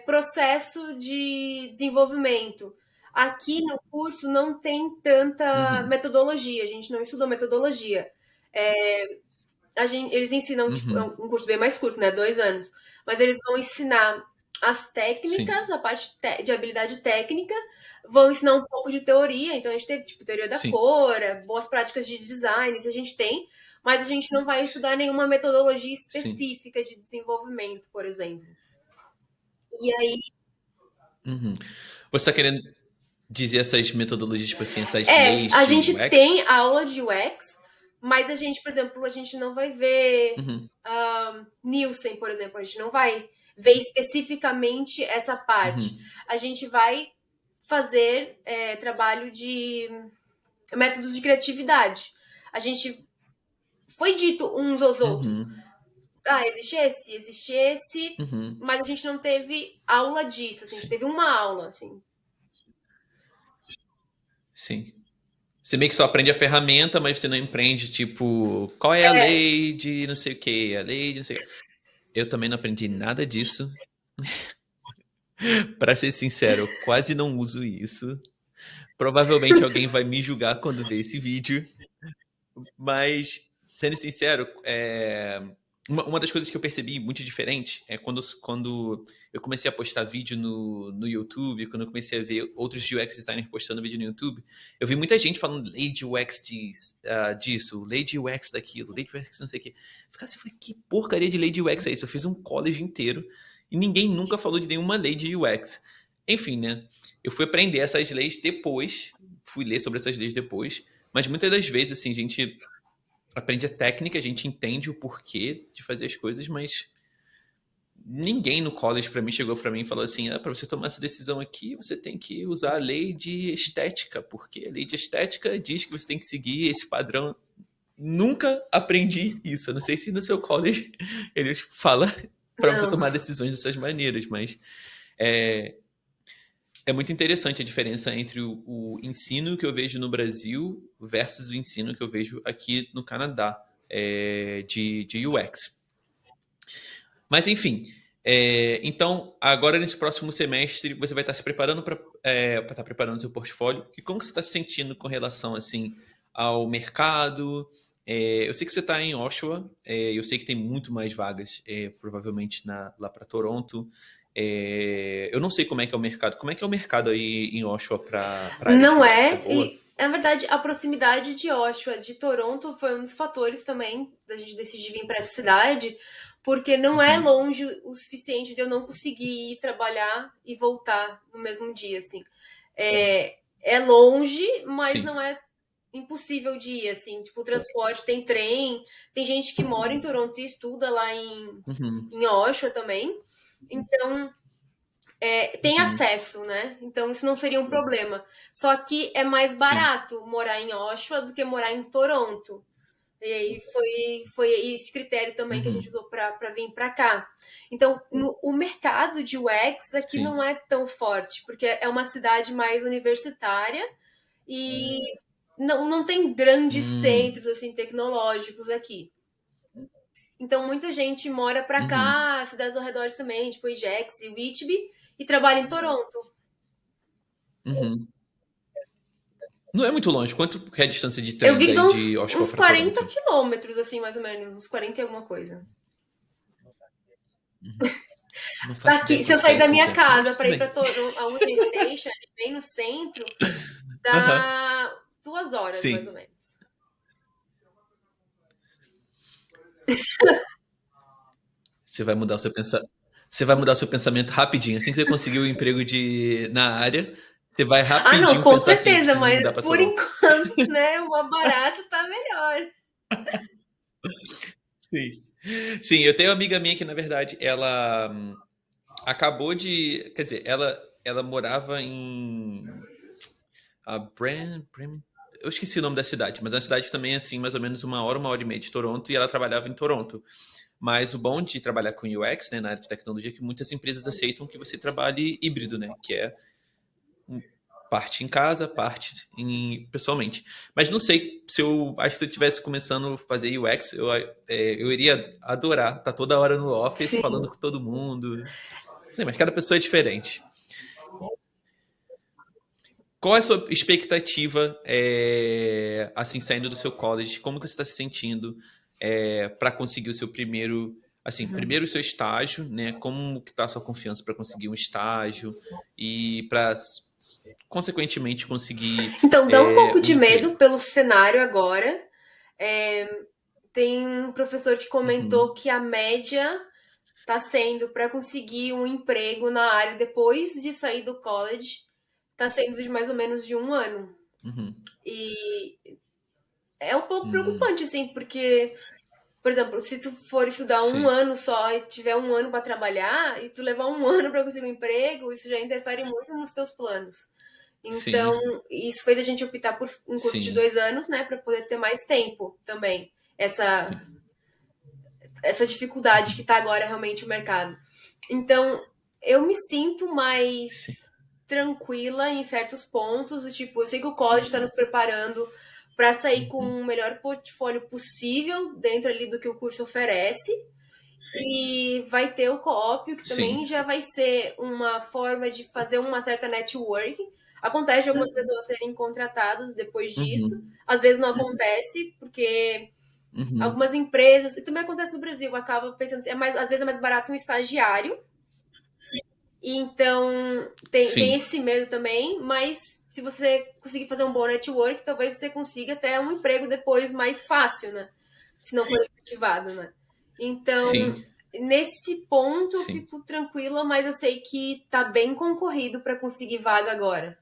processo de desenvolvimimento. Aqui no curso não tem tanta Uhum, metodologia, a gente não estudou metodologia. Eles ensinam, tipo, é uhum, um curso bem mais curto, né? 2 anos. Mas eles vão ensinar as sim, técnicas, a parte de habilidade técnica, vão ensinar um pouco de teoria. Então a gente teve, tipo, teoria da sim, cor, boas práticas de design, isso a gente tem, mas a gente não vai estudar nenhuma metodologia sim. específica de desenvolvimento, por exemplo. E aí, Uhum. Você está querendo dizer essas metodologias, tipo assim, essas leis a de gente UX? tem aula de UX, mas a gente, por exemplo, a gente não vai ver Uhum, Nielsen, por exemplo, a gente não vai ver especificamente essa parte. uhum, A gente vai fazer trabalho de métodos de criatividade. A gente foi dito uns aos outros. uhum, Existe esse, uhum. mas a gente não teve aula disso, assim, a gente Sim, teve uma aula, assim. sim. Você meio que só aprende a ferramenta, mas você não empreende, tipo, qual é a lei de não sei o quê, a lei de não sei o quê. Eu também não aprendi nada disso. Pra ser sincero, eu quase não uso isso. Provavelmente alguém vai me julgar quando ver esse vídeo. Mas, sendo sincero, uma das coisas que eu percebi muito diferente é quando eu comecei a postar vídeo no YouTube, quando eu comecei a ver outros UX designers postando vídeo no YouTube, eu vi muita gente falando lei de UX disso, lei de UX daquilo, lei de UX não sei o quê. Ficar assim, eu falei, que porcaria de lei de UX é isso? Eu fiz um college inteiro e ninguém nunca falou de nenhuma lei de UX. Enfim, né? Eu fui aprender essas leis depois, fui ler sobre essas leis depois, mas muitas das vezes, assim, a gente aprende a técnica, a gente entende o porquê de fazer as coisas, mas ninguém no college para mim chegou para mim e falou assim: para você tomar essa decisão aqui, você tem que usar a lei de estética, porque a lei de estética diz que você tem que seguir esse padrão. Nunca aprendi isso. Eu não sei se no seu college eles falam para você Não, tomar decisões dessas maneiras, mas é, é muito interessante a diferença entre o ensino que eu vejo no Brasil versus o ensino que eu vejo aqui no Canadá de UX. Mas enfim, então agora nesse próximo semestre você vai estar se preparando para estar preparando seu portfólio. E como você está se sentindo com relação assim ao mercado? Eu sei que você está em Oshawa, eu sei que tem muito mais vagas, provavelmente lá para Toronto. Eu não sei como é que é o mercado. Como é que é o mercado aí em Oshawa para área de Não UX? É é, boa? e na verdade a proximidade de Oshawa de Toronto foi um dos fatores também da gente decidir vir para essa cidade, porque não é Uhum. longe o suficiente de eu não conseguir ir trabalhar e voltar no mesmo dia, assim. É longe, mas Sim. não é impossível de ir, assim. Tipo, o transporte tem trem, tem gente que mora em Toronto e estuda lá Uhum. em Oshawa também. Então, tem Uhum. acesso, né? Então isso não seria um problema. Só que é mais Sim. barato morar em Oshawa do que morar em Toronto. E aí foi esse critério também que a gente Uhum. usou para vir para cá. Então, o mercado de UX aqui Sim. não é tão forte, porque é uma cidade mais universitária e não tem grandes Hum. centros assim tecnológicos aqui. Então, muita gente mora para Uhum. cá, cidades ao redor também, tipo Ajax e Whitby, e trabalha em Toronto. Uhum. Não é muito longe. Quanto que é a distância de Eu trem vi que daí dá de Oshawa uns para 40 Toronto? quilômetros, assim, mais ou menos. Uns 40 e alguma coisa. Uhum. Não faço ideia Daqui, se eu quanto que é sair da isso em minha tempo, casa mas para tudo ir para bem. a Union Station, ali bem no centro, Aham. dá 2 horas, mais ou Sim. menos. Você vai mudar o seu pensamento. Você vai mudar o seu pensamento rapidinho. Assim que você conseguir o emprego na área, você vai Ah, não, rapidinho com pensar assim, eu certeza, preciso me mas mudar para por Toronto. enquanto, né, o barato tá melhor. Sim. Sim, eu tenho uma amiga minha que, na verdade, ela acabou de. Quer dizer, ela morava em. Bremen. Eu esqueci o nome da cidade, mas é uma cidade também, assim, mais ou menos uma hora e meia de Toronto, e ela trabalhava em Toronto. Mas o bom de trabalhar com UX, né, na área de tecnologia, é que muitas empresas aceitam que você trabalhe híbrido, né? Que é parte em casa, pessoalmente. Mas não sei se eu acho que se eu tivesse começando a fazer UX, eu iria adorar estar toda hora no office Sim. falando com todo mundo. Sim, mas cada pessoa é diferente. Qual é a sua expectativa, assim, saindo do seu college? Como que você está se sentindo para conseguir o seu primeiro, assim, primeiro o seu estágio, né? Como que está a sua confiança para conseguir um estágio e para, consequentemente, conseguir Então, dá um pouco um de medo emprego? pelo cenário agora. É, tem um professor que comentou Uhum, que a média está sendo para conseguir um emprego na área depois de sair do college, está sendo de mais ou menos de 1 ano. uhum, E é um pouco uhum. preocupante, assim, porque, por exemplo, se tu for estudar um Sim, ano só e tiver 1 ano para trabalhar, e tu levar 1 ano para conseguir um emprego, isso já interfere muito nos teus planos. Então, sim, isso fez a gente optar por um curso de sim, 2 anos, né, para poder ter mais tempo também. Essa, sim. essa dificuldade que está agora realmente o mercado. Então, eu me sinto mais Sim. tranquila em certos pontos, do tipo, eu sei que o college está nos preparando para sair com Uhum, o melhor portfólio possível dentro ali do que o curso oferece. E vai ter o co-op, que sim. também já vai ser uma forma de fazer uma certa network. Acontece de algumas pessoas serem contratadas depois disso. Uhum, Às vezes não acontece, porque uhum. algumas empresas, e também acontece no Brasil, acaba pensando assim, às vezes é mais barato um estagiário. E então tem Sim, esse medo também, mas se você conseguir fazer um bom network, talvez você consiga até um emprego depois mais fácil, né? Se não for efetivado, né? Então, sim, nesse ponto eu sim. fico tranquila, mas eu sei que tá bem concorrido para conseguir vaga agora.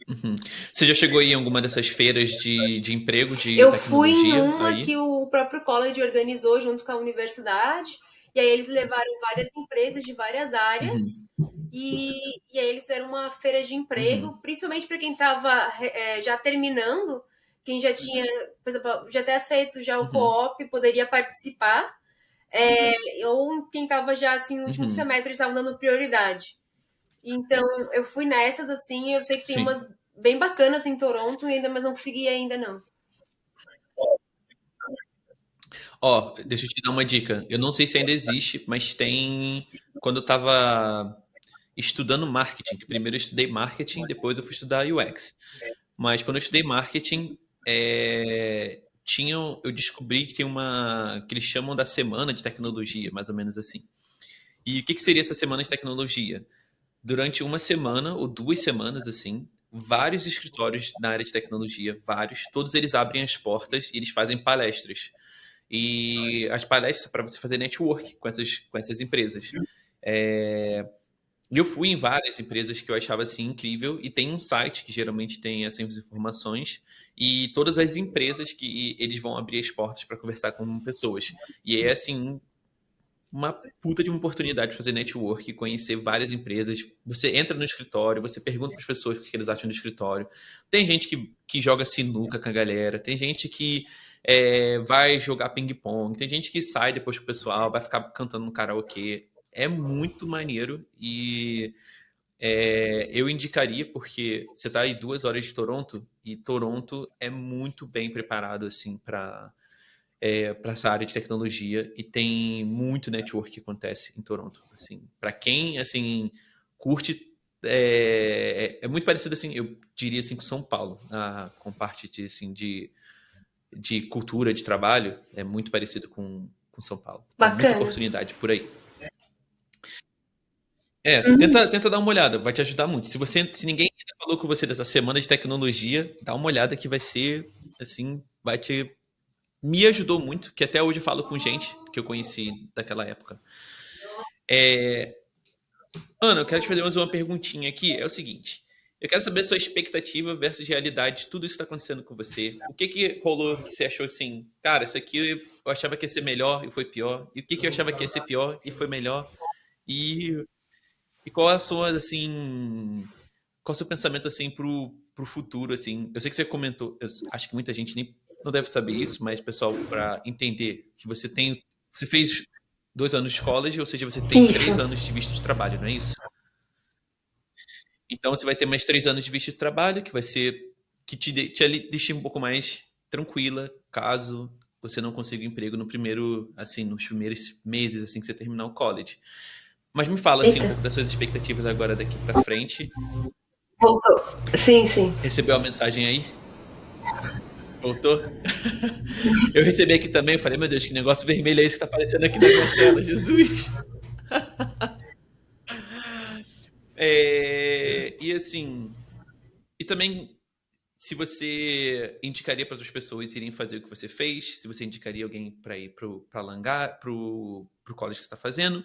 Uhum. Você já chegou aí em alguma dessas feiras de emprego de Eu fui em tecnologia uma que aí? o próprio college organizou junto com a universidade, e aí eles levaram várias empresas de várias áreas, Uhum, e aí eles fizeram uma feira de emprego, uhum, principalmente para quem estava já terminando, quem já tinha, por exemplo, já até feito já o uhum, co-op, poderia participar, ou quem estava já assim no último uhum. semestre, eles estavam dando prioridade. Então, eu fui nessas assim, eu sei que tem umas Sim. bem bacanas em Toronto, ainda, mas não consegui ainda não. Ó, deixa eu te dar uma dica. Eu não sei se ainda existe, mas tem. Quando eu tava estudando marketing, que primeiro eu estudei marketing, depois eu fui estudar UX. Mas quando eu estudei marketing, eu descobri que tem uma que eles chamam da semana de tecnologia, mais ou menos assim. E o que seria essa semana de tecnologia? Durante uma semana ou 2 semanas, assim, vários escritórios na área de tecnologia, vários, todos eles abrem as portas e eles fazem palestras. E as palestras para você fazer network com essas empresas. Eu fui em várias empresas que eu achava assim incrível e tem um site que geralmente tem essas informações e todas as empresas que eles vão abrir as portas para conversar com pessoas. E é assim uma puta de uma oportunidade de fazer network, conhecer várias empresas. Você entra no escritório, você pergunta para as pessoas o que eles acham do escritório. Tem gente que joga sinuca com a galera, tem gente que vai jogar ping-pong, tem gente que sai depois com o pessoal, vai ficar cantando no karaokê. É muito maneiro e eu indicaria porque você está aí 2 horas de Toronto e Toronto é muito bem preparado assim para essa área de tecnologia e tem muito network que acontece em Toronto. Assim, para quem assim curte é muito parecido assim, eu diria assim com São Paulo, com parte de assim de cultura de trabalho é muito parecido com São Paulo. Tem muita Bacana. oportunidade por aí. Uhum. Tenta dar uma olhada, vai te ajudar muito. Se ninguém ainda falou com você dessa semana de tecnologia, dá uma olhada que vai ser assim, me ajudou muito, que até hoje eu falo com gente que eu conheci daquela época. Ana, eu quero te fazer mais uma perguntinha aqui. É o seguinte: eu quero saber a sua expectativa versus realidade, tudo isso está acontecendo com você. O que rolou que você achou assim, cara, isso aqui eu achava que ia ser melhor e foi pior? E o que eu achava que ia ser pior e foi melhor? E, e qual a sua, assim, qual o seu pensamento assim pro futuro, assim? Eu sei que você comentou, eu acho que muita gente nem não deve saber isso, mas pessoal, para entender que você fez 2 anos de college, ou seja, você tem Isso. 3 anos de visto de trabalho, não é isso? Então você vai ter mais 3 anos de visto de trabalho, que vai ser que deixa um pouco mais tranquila, caso você não consiga emprego no primeiro, assim, nos primeiros meses assim que você terminar o college. Mas me fala assim um Eita, pouco das suas expectativas agora daqui para frente. voltou. Sim, sim. Recebeu a mensagem aí? Voltou? Eu recebi aqui também, eu falei, meu Deus, que negócio vermelho é esse que tá aparecendo aqui na minha tela, Jesus. E assim, e também se você indicaria para outras pessoas irem fazer o que você fez, se você indicaria alguém para ir para Langar, pro college que você está fazendo,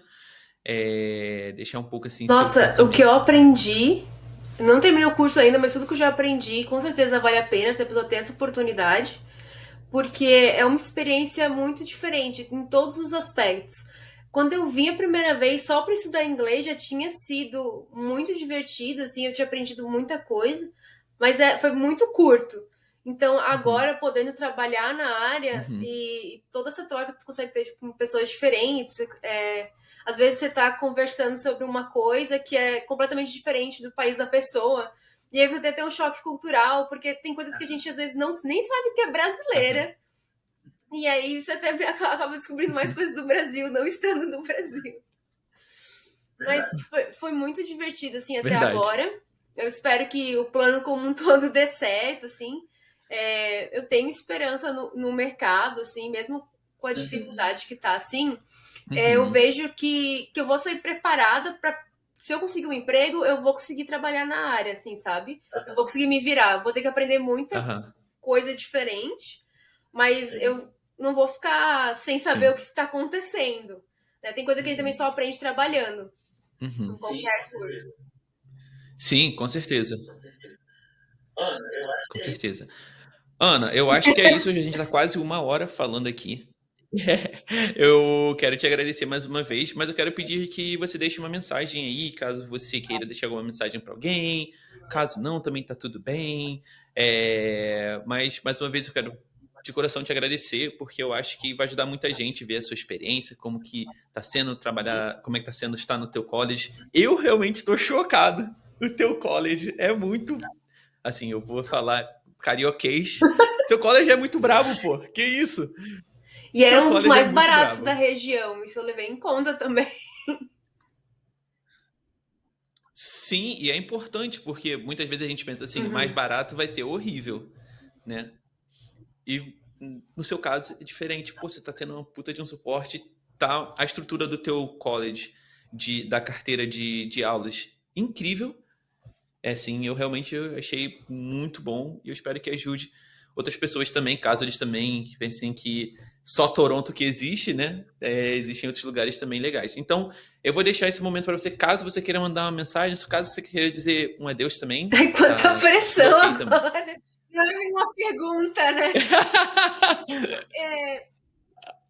deixar um pouco assim seu Nossa, o que eu pensamento. aprendi, não terminei o curso ainda, mas tudo que eu já aprendi, com certeza vale a pena se a pessoa ter essa oportunidade, porque é uma experiência muito diferente em todos os aspectos. Quando eu vim a primeira vez só para estudar inglês já tinha sido muito divertido, assim, eu tinha aprendido muita coisa, mas foi muito curto. Então, Uhum, agora, podendo trabalhar na área uhum, e toda essa troca que você consegue ter tipo, com pessoas diferentes, às vezes você está conversando sobre uma coisa que é completamente diferente do país da pessoa, e aí você tem até um choque cultural, porque tem coisas que a gente às vezes não nem sabe que é aham, brasileira, e aí você até acaba descobrindo mais coisas do Brasil, não estando no Brasil. Mas foi muito divertido, assim, até verdade. agora. Eu espero que o plano como um todo dê certo, assim. Eu tenho esperança no mercado, assim, mesmo com a dificuldade que tá, assim. Eu Uhum, vejo que eu vou sair preparada para se eu conseguir um emprego, eu vou conseguir trabalhar na área, assim, sabe? Eu vou conseguir me virar. Vou ter que aprender muita aham, coisa diferente, mas eu não vou ficar sem saber o sim. que está acontecendo. Né? Tem coisa que a gente também só aprende trabalhando em Uhum. qualquer curso. Sim, com certeza, com certeza. Ana, eu acho que é isso. Hoje a gente está quase 1 hora falando aqui. Eu quero te agradecer mais uma vez, mas eu quero pedir que você deixe uma mensagem aí, caso você queira deixar alguma mensagem para alguém. Caso não, também tá tudo bem. Mas mais uma vez eu quero de coração te agradecer, porque eu acho que vai ajudar muita gente a ver a sua experiência, como que tá sendo trabalhar, como é que tá sendo estar no teu college. Eu realmente estou chocado. O teu college é muito, assim, eu vou falar carioquês. Teu college é muito brabo, pô. Que isso? E Teu eram um dos college é mais muito baratos da brabo. região, isso eu levei em conta também. Sim, e é importante, porque muitas vezes a gente pensa assim, o mais Uhum. barato vai ser horrível, né? E no seu caso é diferente. Pô, você tá tendo uma puta de um suporte, tá? A estrutura do teu college da carteira de aulas incrível. É assim, eu realmente achei muito bom e eu espero que ajude outras pessoas também, caso eles também pensem que só Toronto que existe, né? Existem outros lugares também legais. Então, eu vou deixar esse momento para você, caso você queira mandar uma mensagem, caso você queira dizer um adeus também. Ai, quanta pressão ok agora. também. Não é uma pergunta, né?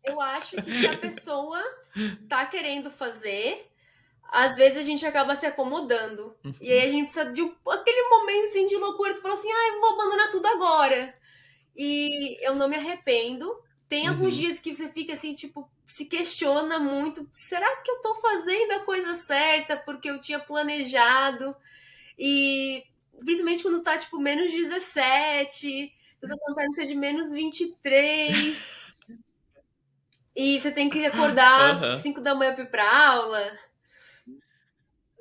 Eu acho que se a pessoa tá querendo fazer, às vezes a gente acaba se acomodando. Uhum. E aí a gente precisa de aquele momento assim, de loucura. Tu fala assim, eu vou abandonar tudo agora. E eu não me arrependo. Tem alguns dias que você fica assim, tipo, se questiona muito. Será que eu tô fazendo a coisa certa? Porque eu tinha planejado. E principalmente quando tá, tipo, menos 17, sensação térmica de menos 23. E você tem que acordar 5 da manhã pra ir pra aula.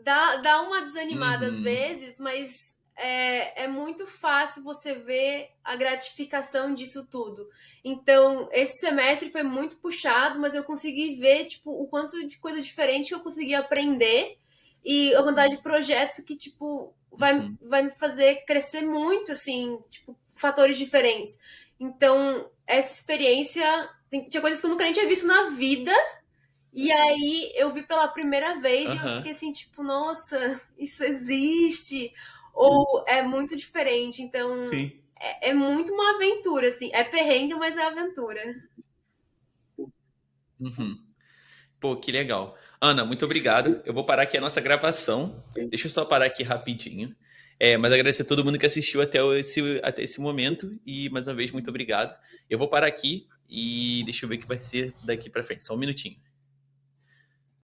Dá uma desanimada às vezes, mas é muito fácil você ver a gratificação disso tudo. Então, esse semestre foi muito puxado, mas eu consegui ver, tipo, o quanto de coisa diferente eu consegui aprender e a quantidade de projeto que, tipo, vai me fazer crescer muito, assim, tipo, fatores diferentes. Então, essa experiência... Tinha coisas que eu nunca nem tinha visto na vida. E aí eu vi pela primeira vez e eu fiquei assim, tipo, nossa, isso existe. Ou é muito diferente. Então, é muito uma aventura, assim. É perrengue, mas é aventura. Pô, que legal. Ana, muito obrigado. Eu vou parar aqui a nossa gravação. Deixa eu só parar aqui rapidinho. Mas agradecer a todo mundo que assistiu até esse momento. E, mais uma vez, muito obrigado. Eu vou parar aqui e deixa eu ver o que vai ser daqui pra frente. Só um minutinho.